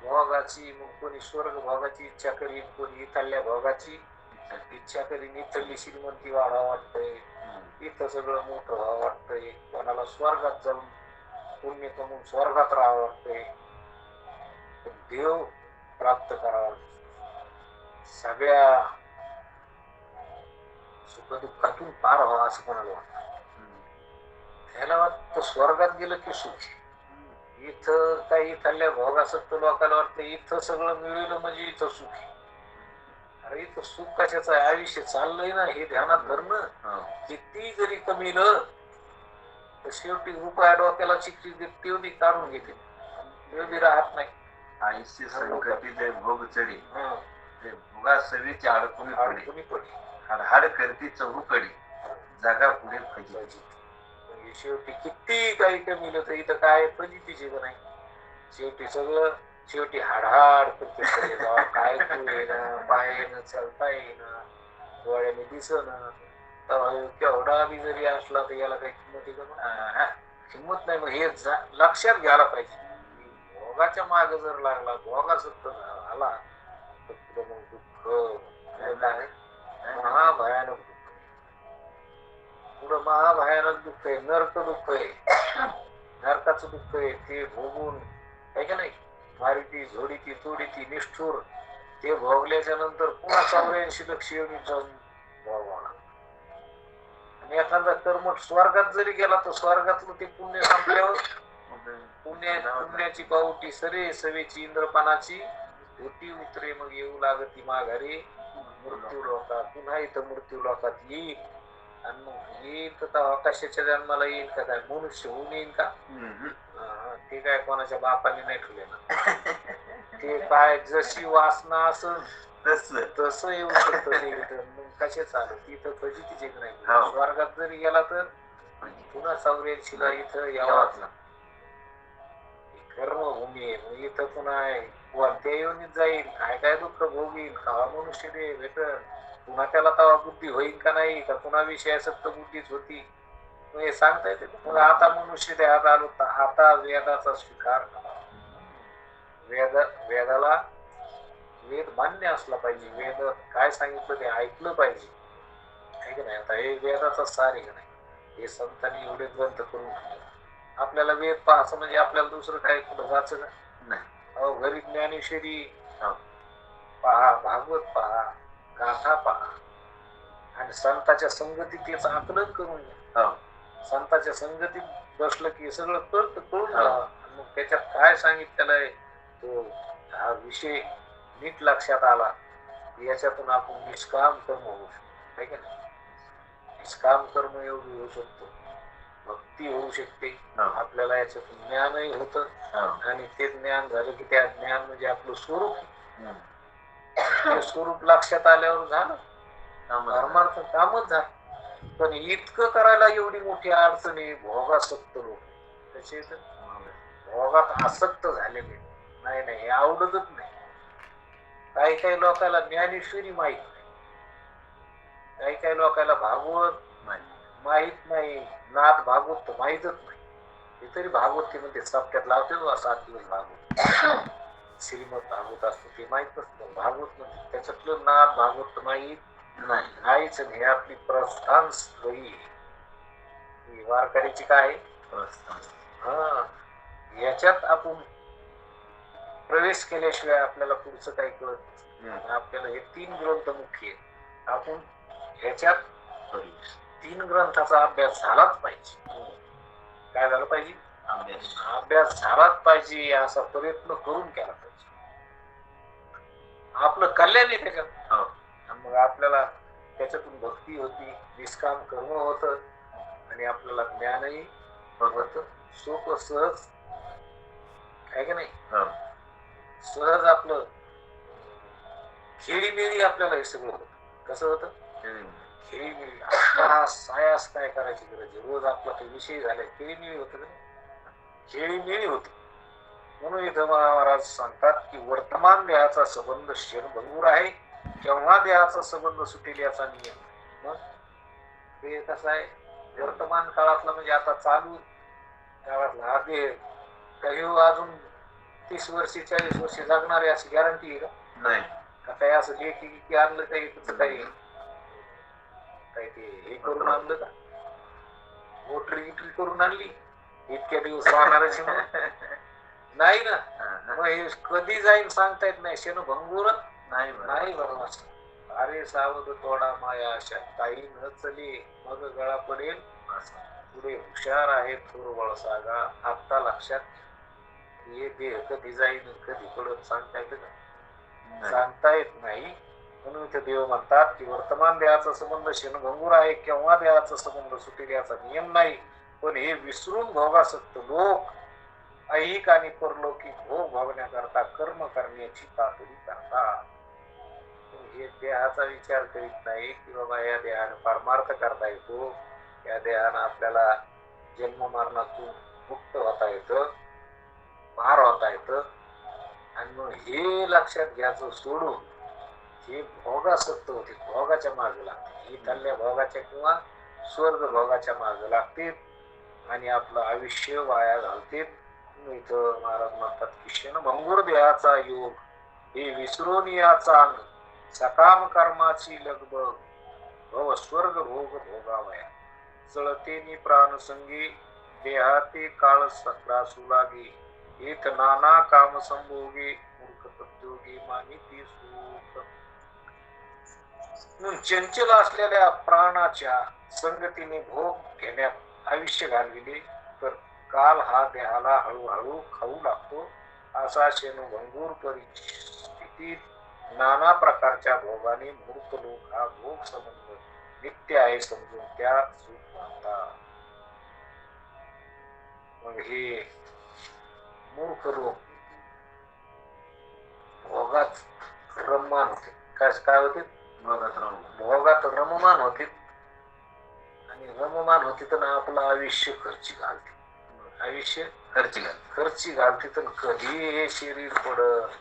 भोगाची. मग कोणी स्वर्ग भोगाची इच्छा करीन, कोणी इथल्या भोगाची इच्छा करीन. इथली श्रीमंती वाढावं वाटतंय, इथं सगळं मोठं व्हावं वाटतंय, कोणाला स्वर्गात जाऊन पुण्य कमवून स्वर्गात राहावं वाटतंय, देव प्राप्त करावा, सगळ्या सुखदुःखातून पार व्हावा असं कोणाला वाटतं. त्याला वाटतं स्वर्गात गेलं की सुख. इथं काही इथल्या भोगासक्त लोकांना वाटतं इथं सगळं मिळवलं म्हणजे इथं सुख आहे. अरे इथं सुख कशाचं आहे? आयुष्य चाललंय ना, हे ध्यानात धरणं. किती जरी कमीलं तर शेवटी रुपया डोक्याला चिकटी ते बी काढून घेते, ते बी राहत नाही. आयुष्य संकटी ते भोग चढी, ते भोगा सवीची अडकुनी पडी, हाड करती चौकडी, जागा पुढे फजिती. शेवटी किती काही कमीलं तर इथं काय फजितीचे का नाही. शेवटी सगळं शेवटी हाडहाड करते. काय येईना, पायानं चालता येईना, डोळ्याने दिसना, केवढा बी जरी असला तर याला काही किंमत आहे का? किंमत नाही. मग हे लक्षात घ्यायला पाहिजे. भोगाच्या मागे जर लागला, भोगासक्त आला तर पुढे मग दुःख काय, महाभयानक दुःख. पुढं महाभयानक दुःख आहे, नरक दुःख आहे. नरकाचं दुःख आहे ते भोगून आहे का नाही, मारिती झोडीती तोडीती निष्ठूर ते भोगल्याच्या नंतर पुन्हा 84 लक्ष येऊन जाऊन भोगावं. आणि एखादा कर्मठ स्वर्गात जरी गेला तर स्वर्गातलं ते पुण्य संपल्यावर पुण्याची पावटी सरे सवेची इंद्रपानाची होती उतरे, मग येऊ लागती माघारी मृत्यू लोकात. पुन्हा इथं मृत्यू लोकात येईल. आणि मग येईल तर कशाच्या जन्माला येईल का? काय मनुष्य होऊन येईल का? ते काय कोणाच्या बापाने नाही ठेवले ना. ते काय जशी वासना असं तसं येऊ शकतं. मग कसे चालू तिथं फजितीचे नाही. स्वर्गात जरी गेला तर पुन्हा 84 ला इथं यावाच ना. कर्मभूमी आहे. मग इथं पुन्हा कोणत्या येऊन जाईल, काय काय दुःख भोगील, का मनुष्य दे भेटल, पुन्हा त्याला तवा बुद्धी होईल का नाही, का पुन्हा विषयासक्त बुद्धीच होती, हे सांगता येते. मग आता मनुष्य देहात आलो तर आता वेदाचा स्वीकार करा. वेदाला वेद मान्य असला पाहिजे. वेद काय सांगितलं ते ऐकलं पाहिजे, आहे की नाही. आता हे वेदाचा सार आहे का नाही. हे संतांनी एवढे ग्रंथ करून आपल्याला वेद पाहायचं म्हणजे आपल्याला दुसरं काय कुठं जायचं का नाही. अहो घरी ज्ञानेश्वरी पहा, भागवत पहा, गाथा पहा, आणि संतांच्या संगतीत त्याचं आकलन करून घ्या. संतांच्या संगतीत बसलं की सगळं कळून जावं. मग त्याच्यात काय सांगितलेलं तो हा विषय नीट लक्षात आला, याच्यातून आपण निष्काम कर्म होऊ शकतो, आहे का नाही. निष्काम कर्म एवढी होऊ शकतो, भक्ती होऊ शकते, आपल्याला याच्यातून ज्ञानही होत, आणि ते ज्ञान झालं की त्या ज्ञान म्हणजे आपलं स्वरूप, ते स्वरूप लक्षात आल्यावर झालं धर्मार्थ कामच झालं. पण इतकं करायला एवढी मोठी अडचण आहे. भोगासक्त लोक कसे भोगात आसक्त झालेले नाही, नाही हे आवडतच नाही. काही काही लोकांना ज्ञानेश्वरी माहित नाही, काही काही लोकांना भागवत माहित नाही, नाथ भागवत माहितच नाही. ते तरी भागवत मध्ये सप्त्यात लावते 7 दिवस भागवत, श्रीमद भागवत असतो ते माहित नसतं. भागवत मध्ये त्याच्यातलं नाथ भागवत माहित नाहीच. हे आपली प्रस्थान स्थळी वारकरीची काय याच्यात आपण प्रवेश केल्याशिवाय आपल्याला पुढचं काही कळत नाही. आपल्याला हे 3 ग्रंथ मुख्य आहेत. आपण ह्याच्यात 3 ग्रंथाचा अभ्यास झालाच पाहिजे. काय झालं पाहिजे? अभ्यास झालाच पाहिजे, असा प्रयत्न करून केला पाहिजे. आपलं कल्याण आहे त्याच्यात. मग आपल्याला त्याच्यातून भक्ती होती, निष्काम कर्म होत, आणि आपल्याला ज्ञानही होत, सुख सहज, आहे का नाही. सहज आपलं खेळीमेळी आपल्याला हे सगळं होत. कसं होतं? खेळीमेळी. सायास काय करायची गरज, रोज आपला तो विषय झालाय, खेळीमेळी होत ना, खेळीमेळी होत. म्हणून इथं महाराज सांगतात की वर्तमान देहाचा संबंध क्षणभंगूर आहे, केव्हा देहाचा संबंध सुटेल याचा नियम. मग ते कसं आहे, वर्तमान काळातला म्हणजे आता चालू काळातला आधी काही अजून 30 वर्षे 40 वर्षे जगणारे अशी गॅरंटी आहे का? नाही. का काही असं की आणलं काही काही काही ते हे करून आणलं का? मोटरी करून आणली इतक्या दिवस राहणारच नाही ना. मग हे कधी जाईल सांगता येत नाही. शेण भंगूर नाही बरोबर. अरे सावध थोडा माया अशा काही न चली मग गळा पडेल पुढे हुशार आहे थोर सागा. आता लक्षात हे देह कधी जाईल कधी पडून सांगता येत का? सांगता येत नाही. म्हणून इथे देव म्हणतात की वर्तमान देहाचा संबंध शेणभंगूर आहे. केव्हा देहाचा संबंध सुटेल याचा नियम नाही. पण हे विसरून भोगासक्त लोक ऐहिक आणि परलौकिक भोग भोगण्याकरता कर्म करण्याची तातडी करतात. हे देहाचा विचार करीत नाही की बाबा या देहाने परमार्थ करता येतो. या देहानं आपल्याला जन्म मरणातून मुक्त होता येतं, पार होता येतं. आणि मग हे लक्षात घ्यायचं सोडून हे भोगासक्त होते, भोगाच्या मागे लागते. इथल्या भोगाच्या किंवा स्वर्ग भोगाच्या मागे लागते आणि आपलं आयुष्य वाया घालते. इथं महाराज म्हणतात की क्षणभंगूर देहाचा योग हे विसरून याचा अंग सकाम कर्माची लगबग भव स्वर्ग भोग भोगावया चळतेनी प्राणसंगी देहाते काळ सक्रासू लागे एक नाना काम संभोगे मूर्ख प्रत्योगी मानिती सुख. चंचल असलेल्या प्राणाच्या संगतीने भोग घेण्यात आयुष्य घालविले तर काल हा देहाला हळूहळू खाऊ लागतो. असा शेणभंगूर परिस्थितीत नाना प्रकारच्या भोगाने मूर्ख लोक हा भोग संबंध नित्य आहे समजून त्या सुख मानतात. मग हे मूर्ख लोक भोगात रममान होते. काय होते? भोगात रममान होते आणि रममान होते तर आपलं आयुष्य खर्ची घालते. आयुष्य खर्ची घालते तर कधी हे शरीर पडत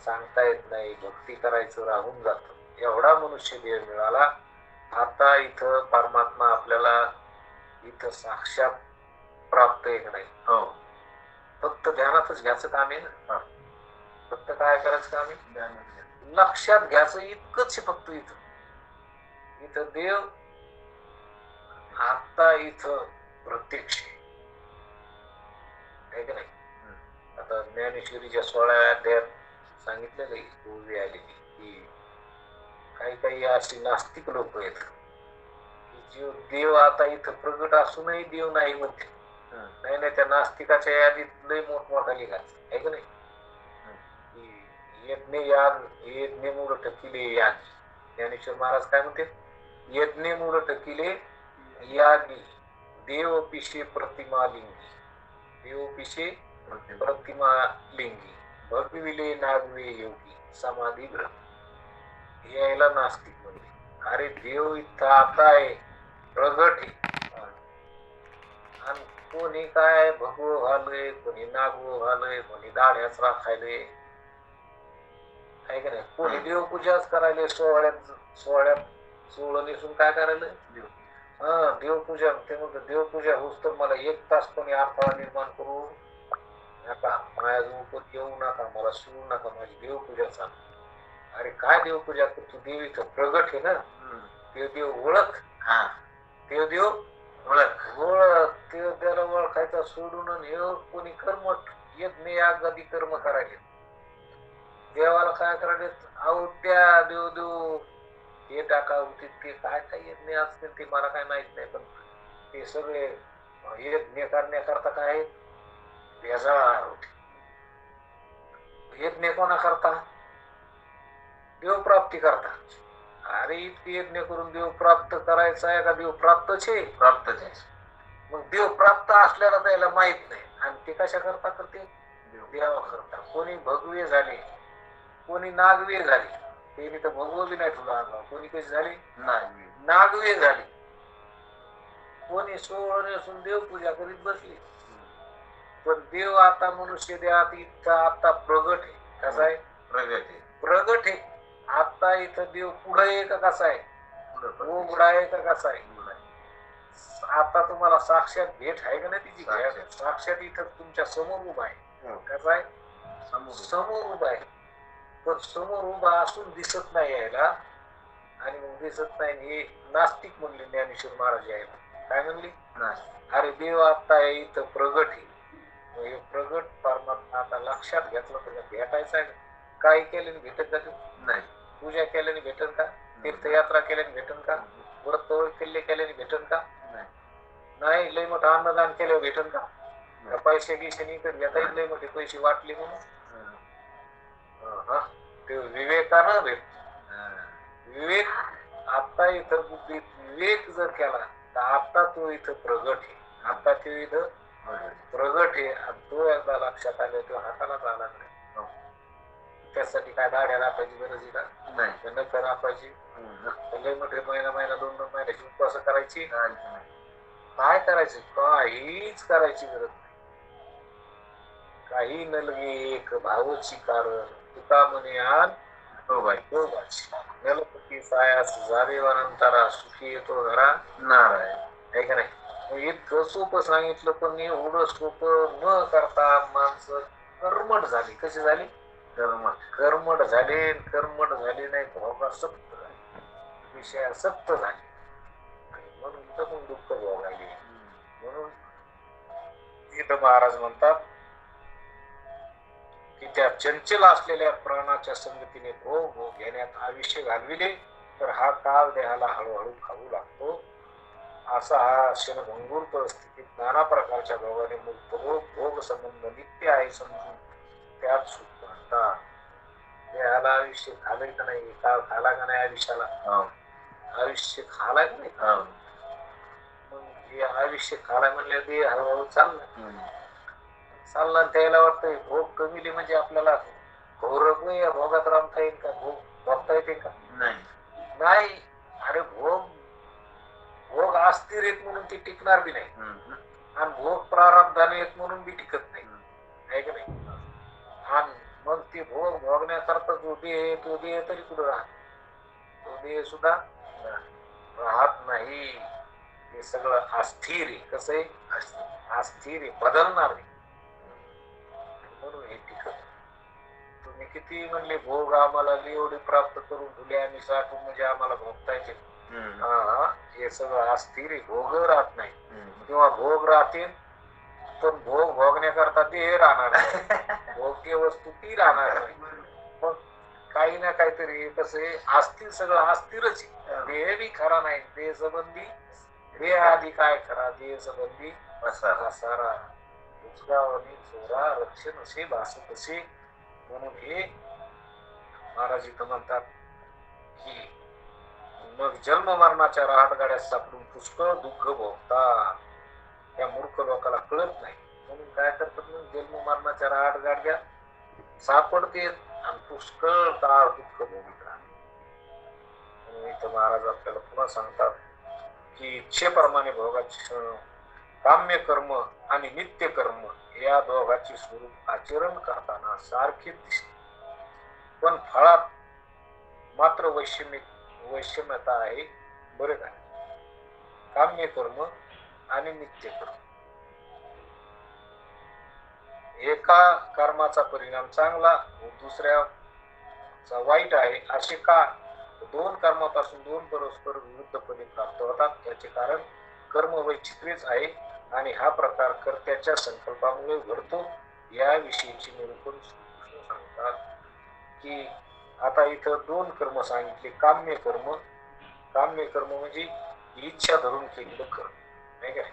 सांगता येत नाही. भक्ती करायचं राहून जात. एवढा मनुष्य देह मिळाला. आता इथं परमात्मा आपल्याला इथं साक्षात प्राप्त आहे का नाही? हो. फक्त ध्यानातच घ्यायचं काम आहे ना. फक्त काय करायचं काम आहे? लक्षात घ्यायचं इतकंच फक्त. इथं देव आता इथं प्रत्यक्ष आहे का नाही? आता ज्ञानेश्वरीच्या 16व्या अध्यायात सांगितलेलं आहे पूर्वी आलेली की काही अशी नास्तिक लोक आहेत की जो देव आता इथं प्रगट असूनही देव नाही म्हणते. नाही त्या नास्तिकाच्या यादीत लय मोठमोठा लिहायचं आहे का नाही? यज्ञ याग यज्ञ मूळ टकिले याग. ज्ञानेश्वर महाराज काय म्हणते? यज्ञ मूळ टकिले यागी देव पिशे प्रतिमा लिंगी. देव पिशे प्रतिमा लिंगी भगविले नागवे योगी समाधी ग्रह. यायला नास्तिक म्हणले. अरे देव इथं आता आहे, प्रगट आहे. आणि कोणी काय भगवं घालय, कोणी नागवं घालय, कोणी दाढ्याच राखायले आहे का नाही? कोणी देवपूजाच करायला सोहळ्यात सोहळं नेसून काय करायला देवपूजा. ते म्हणतो देवपूजा होस तर मला 1 तास कोणी अडथळा निर्माण करू नका, माझ्याजवळ येऊ नका, मला सोडू नका, माझी देवपूजा चालू. अरे काय देवपूजा करतो? देव इथं प्रगट आहे ना. देव ओळख. देव ओळख. त्याला ओळखायचा सोडून हे कोणी कर्मठ यज्ञ याग आदी कर्म करायचे. देवाला काय करायचे? अहो त्या देव हे टाका होते ते काय यज्ञ असतील ते मला काय माहित नाही. पण ते सगळे यज्ञ करण्याकरता काय बेजार होते. यज्ञ कोणा करता? देव प्राप्ती करता. अरे इतके यज्ञ करून देव प्राप्त करायचा आहे का? देव प्राप्तच आहे. प्राप्तच आहे. मग देव प्राप्त असल्याला त्याला माहित नाही. आणि ते कशा करता? करते देवा करता. कोणी भगवे झाले, कोणी नागवे झाले. ते तर भगवं बी नाही तुला अंगावर. कोणी कशी झाली? नागवे झाली. कोणी सोहळं नेसून देवपूजा करीत बसली. पण देव आता मनुष्य देहात इथं आता प्रगट आहे. कसा आहे? प्रगट आहे. आता इथं देव पुढे आहे का कसा आहे? उघडा आहे का कसा आहे? आता तुम्हाला साक्षात भेट आहे का नाही तिची साक्षात. साक्षात इथं तुमच्या समोर उभा आहे हो. कसं आहे समोर समोर उभा आहे पण समोर उभा असून दिसत नाही यायला आणि मग दिसत नाही हे नास्तिक म्हणले ज्ञानेश्वर महाराज यायला काय म्हणले नाही. अरे देव आता इथं प्रगट आहे मग हे प्रगट परमात्मा आता लक्षात घेतलं तर भेटायचं आहे काय केल्याने भेटत का नाही. पूजा केल्याने भेटल का तीर्थयात्रा केल्याने भेटल का व्रत किल्ले केल्याने भेटल का नाही. नाही लय मोठं अन्नदान केल्यावर भेटल का पैसे गिसे इकडे घेता येईल लय मोठे पैसे वाटले म्हणून ते विवेकानं भेट विवेक आता इथं बुद्धीत विवेक जर केला तर आता तो इथं प्रगट आहे आता तो इथं प्रगट आहे आणि तो एकदा लक्षात आला तो हाताला झाला नाही त्यासाठी काय दाड्या राखायची गरज आहे का नाही. नखं राखायची लय मोठे महिना 2 महिन्याची उपवास करायची काय करायचं काहीच करायची गरज नाही काही नलगे एक भावची कारण तुका म्हणे आण नलपती सायास जावेवानंतारा सुखी येतो घरा नारायण आहे का नाही मग इतकं सोपं सांगितलं पण एवढं सोपं न करता माणसं कर्मठ झाली कशी झाली कर्मठ झाले नाही भोगासक्त झाले विषयासक्त झाले आणि म्हणून तर मग दुःख भोगायले म्हणून इथं महाराज म्हणतात की त्या चंचल असलेल्या प्राणाच्या संगतीने भोग घेण्यात आयुष्य घालविले तर हा काळ देहाला हळूहळू खाऊ लागतो असा हा क्षणभंगूर परिस्थितीत नाना प्रकारच्या भोगाने मुक्त भोग संबंध नित्य आहे समजून त्यात सुख म्हणतात देहाला आयुष्य खालय का नाही काळ खाला का नाही आयुष्याला आयुष्य खालाय का नाही मग हे आयुष्य खालाय म्हणल्या ते हळूहळू चालला त्याला वाटतंय भोग कमीले म्हणजे आपल्याला गौरव या भोगात रामता येईल का भोग भोगता येते का नाही अरे भोग अस्थिर येत म्हणून ती टिकणार बी नाही आणि भोग प्रारब्धाने येत म्हणून बी टिकत नाही आहे का नाही आणि मग ते भोग भोगण्याकरता जो देह तो देह तरी कुठं राहत तो देह सुद्धा राहत नाही हे सगळं अस्थिर आहे कसं आहे अस्थिर आहे बदलणार आहे म्हणून हे टिकत तुम्ही किती म्हणले भोग आम्हाला एवढे प्राप्त करून ठेवले आम्ही साठून म्हणजे आम्हाला भोगता येते हे सगळं अस्थिर आहे भोग राहत नाही किंवा भोग राहतील पण भोग भोगण्याकरता देह राहणार नाही भोग्य वस्तू ती राहणार नाही मग काही ना काहीतरी कसं अस्थिर सगळं अस्थिरच देह बी खरा नाही देह संबंधी देह आधी काय खरा देह संबंधी सारा चोरा रक्षण असे भासत असे म्हणून हे महाराज इथं म्हणतात की मग जन्म मरणाच्या राहतगाड्यात सापडून पुष्कळ दुःख भोगता या मूर्ख लोकांना कळत नाही म्हणून काय करतात मग जन्म मरणाच्या राहतगाड्या सापडते आणि पुष्कळ काळ दुःख भोगत राहते म्हणून इथं महाराज आपल्याला पुन्हा सांगतात की इच्छेप्रमाणे भोगाचे काम्य कर्म आणि नित्य कर्म या दोघांचे स्वरूप आचरण करताना सारखे दिसते पण फळात मात्र वैषम्यता आहे बरे का काम्य कर्म आणि नित्य कर्म एका कर्माचा परिणाम चांगला व दुसऱ्याचा वाईट आहे असे का दोन कर्मापासून दोन परस्पर विरुद्धपणे प्राप्त होतात याचे कारण कर्म वैचित्र्यच आहे आणि हा प्रकार कर्त्याच्या संकल्पामुळे घडतो याविषयीची निरूपण सांगतात की आता इथं दोन कर्म सांगितले काम्य कर्म म्हणजे इच्छा धरून केलेलं कर्म नाही काय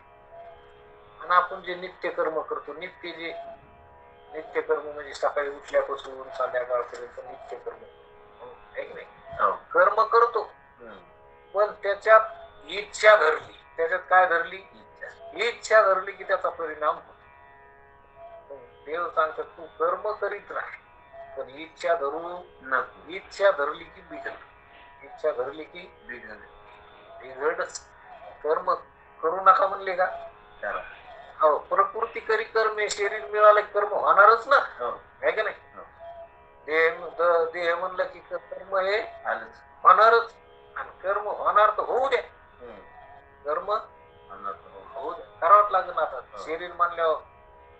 आणि आपण जे नित्य कर्म करतो नित्य कर्म म्हणजे सकाळी उठल्यापासून संध्याकाळपर्यंत नित्य कर्म आहे की नाही कर्म करतो पण त्याच्यात इच्छा धरली त्याच्यात काय धरली इच्छा धरली की त्याचा परिणाम होतो देव सांगतात तू कर्म करीत राह पण इच्छा धरली की बिघडच कर्म करू नका म्हणले का हो प्रकृती करी कर्म शरीर मिळालं कर्म होणारच ना आहे का नाही देह म्हणलं की कर्म हे होणारच आणि कर्म होणार तर होऊ द्या कर्म हो करावंच लागेल आता शरीर म्हणल्यावर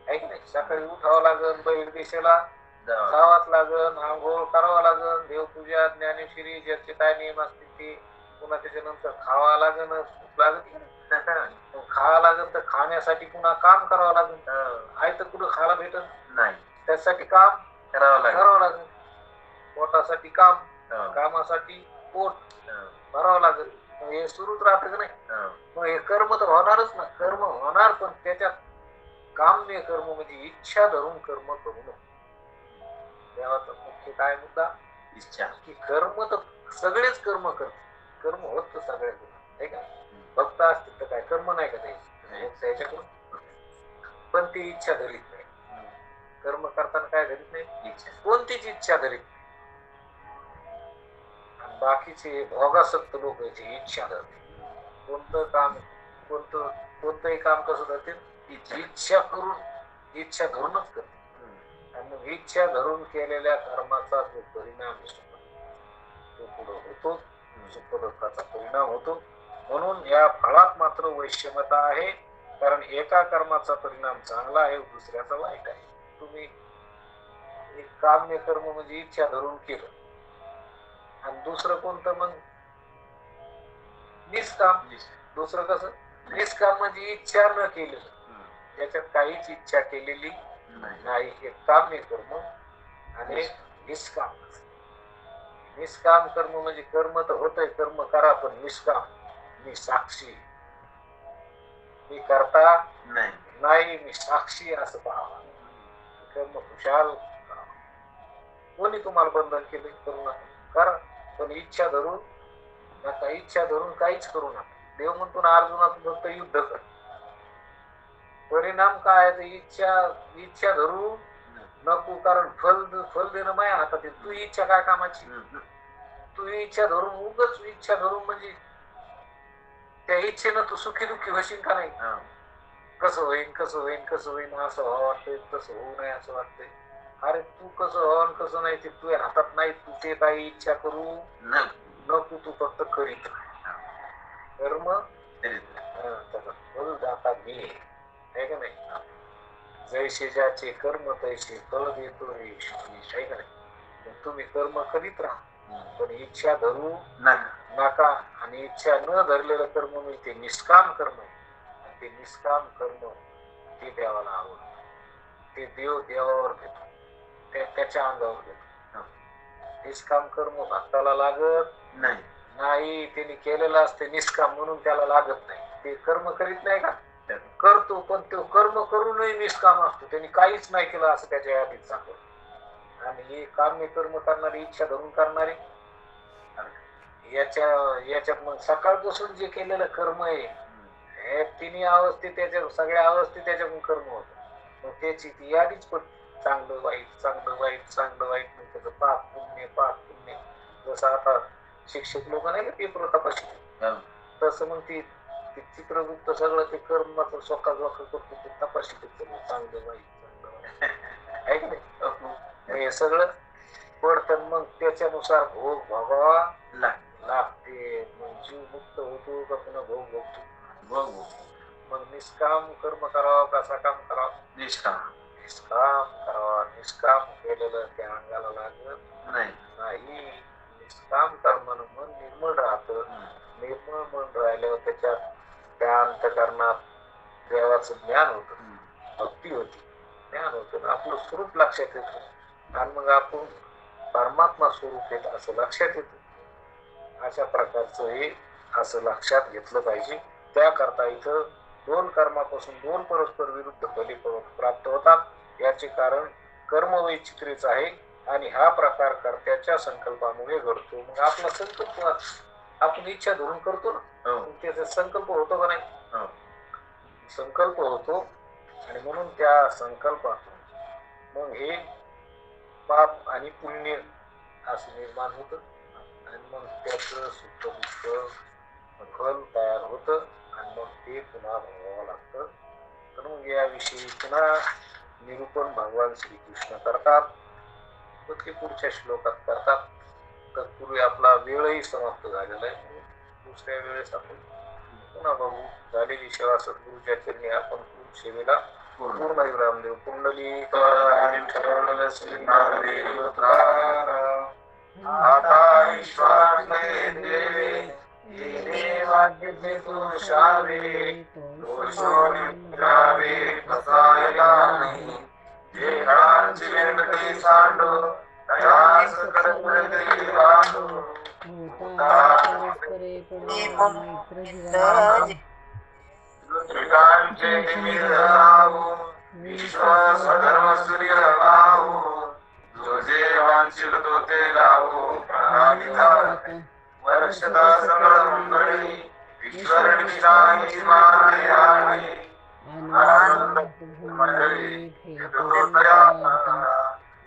आहे की नाही. सकाळी उठावं लागेल, बैल दिशेला जावाच लागेल, आंघोळ करावं लागेल, देवपूजा ज्ञानेश्वरी ज्याचे काय नियम असतील ते, पुन्हा त्याच्यानंतर खावा लागेल, भूक लागेल खावा लागेल, तर खाण्यासाठी पुन्हा काम करावं लागेल. आहे तर कुठं खायला भेटत नाही, त्यासाठी काम करावं लागेल. पोटासाठी काम, कामासाठी पोट भरावं लागेल. हे सुरूच राहतं का नाही. मग हे कर्म तर होणारच ना, कर्म होणार, पण त्याच्यात काम्य कर्म म्हणजे इच्छा धरून कर्म करू नये. देवाचा मुख्य काय मुद्दा, इच्छा. की कर्म तर सगळेच कर्म करतात, कर्म होत सगळ्या आहे का. भक्त असतील तर काय कर्म नाही का त्याच्याकडून, पण ती इच्छा धरीत नाही. कर्म करताना काय धरीत नाही, इच्छा, कोणतीच इच्छा धरीत नाही. आणि बाकीचे भोगासक्त लोक याची इच्छा धरते. कोणतंही काम कसं धरते, इच्छा करून, इच्छा धरूनच करते. आणि मग इच्छा धरून केलेल्या कर्माचा जो परिणाम असतो तो पुढे होतो, सुख दुःखाचा परिणाम होतो. म्हणून या फळात मात्र वैषम्यता आहे, कारण एका कर्माचा परिणाम चांगला आहे, दुसऱ्याचा वाईट आहे. तुम्ही एक काम्य कर्म म्हणजे इच्छा धरून केलं, आणि दुसरं कोणतं मग निष्काम. दुसरं कसं निष्काम म्हणजे इच्छा न केलेलं, त्याच्यात काहीच इच्छा केलेली नाही. एक काम्य कर्म आणि निष्काम. निष्काम कर्म म्हणजे कर्म तर होतंय, कर्म करा, पण निष्काम, मी साक्षी, मी करता नाही, मी साक्षी असं पाहावं. कर्म खुशाल करा. कोणी तुम्हाला बंधन केले करू नका, करा, पण इच्छा धरून नका, इच्छा धरून काहीच करू नका. देव म्हणतो ना अर्जुनातून फक्त युद्ध कर. परिणाम काय आहे, इच्छा धरू नको, कारण फल देणं माझ्या हातात. तू इच्छा काय कामाची, तू इच्छा धरून उगाच इच्छा धरून म्हणजे त्या इच्छेनं तू सुखी दुःखी होशील का नाही. कसं होईन कसं होईन कसं होईन असं व्हावं वाटतंय, तसं होऊ नये असं वाटतंय. अरे तू कसं व्हावं कसं नाही ते तुझ्या हातात नाही. तू ते काही इच्छा करू नको, तू फक्त करीत कर्म त्याचा फल दाता मी आहे का नाही. जैसे ज्याचे कर्म तैसे फळ देतो रे आहे का नाही. तुम्ही कर्म करीत राहा, पण इच्छा धरू नका. आणि इच्छा न धरलेलं कर्म म्हणजे निष्काम कर्म आहे. आणि ते निष्काम कर्म ते देवाला आवडतं, ते देव देवावर देतो, त्याच्या अंगावर देतो. निष्काम कर्म भक्ताला लागत नाही, त्यांनी केलेलं असते निष्काम, म्हणून त्याला लागत नाही. ते कर्म करीत नाही का, करतो, पण तो कर्म करूनही निष्काम असतो, त्यांनी काहीच नाही केलं असं त्याच्या यादीत सांगतो. आणि हे काम्य कर्म करणारी, इच्छा धरून करणारी, याच्यात मग सकाळपासून जे केलेलं कर्म आहे हे तिन्ही अवस्थेत, त्याच्या सगळ्या अवस्थेत त्याच्याकडून कर्म होत. मग त्याची ती यादीच पण चांगलं वाईट चांगलं वाईट चांगलं वाईट, मग त्याचं पाप पुण्य. जसं आता शिक्षक लोक नाही का पेपर तपासले, तसं मग ती चित्रगुप्त सगळं ते कर्माचं स्वतः करतो, ते तपाशी चांगलं वाईट आहे की नाही. हे सगळं पडतं, मग त्याच्यानुसार भोग भोगावा लागते. मग जीव मुक्त होतो का पुन्हा भोग भोगतो. मग निष्काम कर्म करावं का सकाम करावं, निष्काम करावा. निष्काम केलेलं त्या अंगाला लागत नाही. निष्काम कर्मानं मन निर्मळ राहतं. निर्मळ मन राहिल्यावर त्याच्यात त्या अंतकरणात देवाचं ज्ञान होत, भक्ती होती, ज्ञान होतं, आपलं स्वरूप लक्षात येतं, आणि मग आपण परमात्मा स्वरूप येत असं लक्षात येतं. अशा प्रकारचं हे असं लक्षात घेतलं पाहिजे. त्याकरता इथं दोन कर्मापासून दोन परस्पर विरुद्ध फली प्राप्त होतात. याचे कारण कर्म वैचित्र्यच आहे, आणि हा प्रकार कर्त्याच्या संकल्पामुळे घडतो. मग आपला संकल्प आपण इच्छा धरून करतो ना, त्याचा संकल्प होतो का नाही, संकल्प होतो. आणि म्हणून त्या संकल्पातून मग हे पाप आणि पुण्य असं निर्माण होतं, आणि मग त्याचं सुख दुःख फल तयार होतं, आणि मग ते पुन्हा भोगावं लागतं. तर मग याविषयी पुन्हा निरूपण भगवान श्रीकृष्ण करतात, तर ते पुढच्या श्लोकात करतात. तत्पूर्वी आपला वेळही समाप्त झालेला आहे, दुसऱ्या वेळेस आपण पुन्हा बघू. झालेली सेवा सद्गुरूच्या चरणी आपण खूप सेवेला पूर्ण रामदेव कुंडली आता विश्वास देवे येणे वाक्य तो शावे दोषोनिद्रावे फसायला नाही जे घडांची व्यंकटी सांडो तयास करते वाढो त्रिकांचे निमित्त राहू विश्वास धर्म सूर्य राहू जो जे वांछिल तो ते लावो प्रणाली वर्षदा सगळ मंगळी ईश्वर निशाणी माने आणि आनंद मंडळी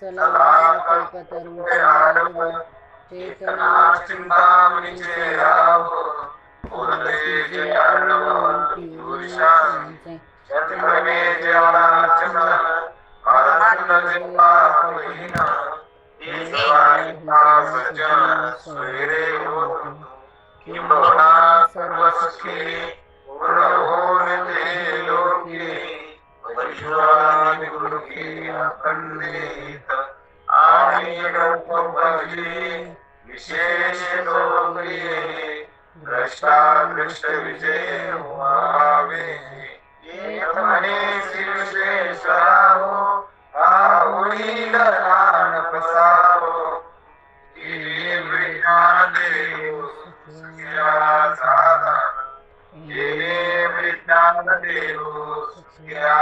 चला कल्पतरुचे आडव चेतना चिंतामणीचे राव बोलते जे आडव पुरुषांचे चंद्रमे जेवणाचन आनंद जे पावहीना सज्जन स्वैरे होतो किंबहुना सर्व सुखी पूर्ण होऊन ते लोकी परिश्रमाने गुरुकी अखंडित आणि गौतमजी विशेष लोकप्रिय द्रष्टा दृष्ट विजय व्हावे एक म्हणे श्री विश्वेश्वराहो होईल ज्ञान प्रसारो विज्ञान देव सुखिया साधन ये विज्ञान देव सुखिया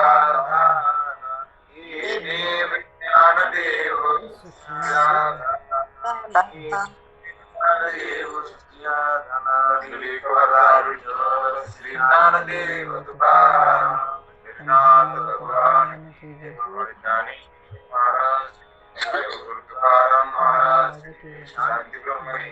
ये विज्ञान देव सुखिया देव सुखिया श्री ज्ञानदेव तुकाराम कृष्णात भगवान महाराज तुकाराम महाराज शांती ब्रह्मणी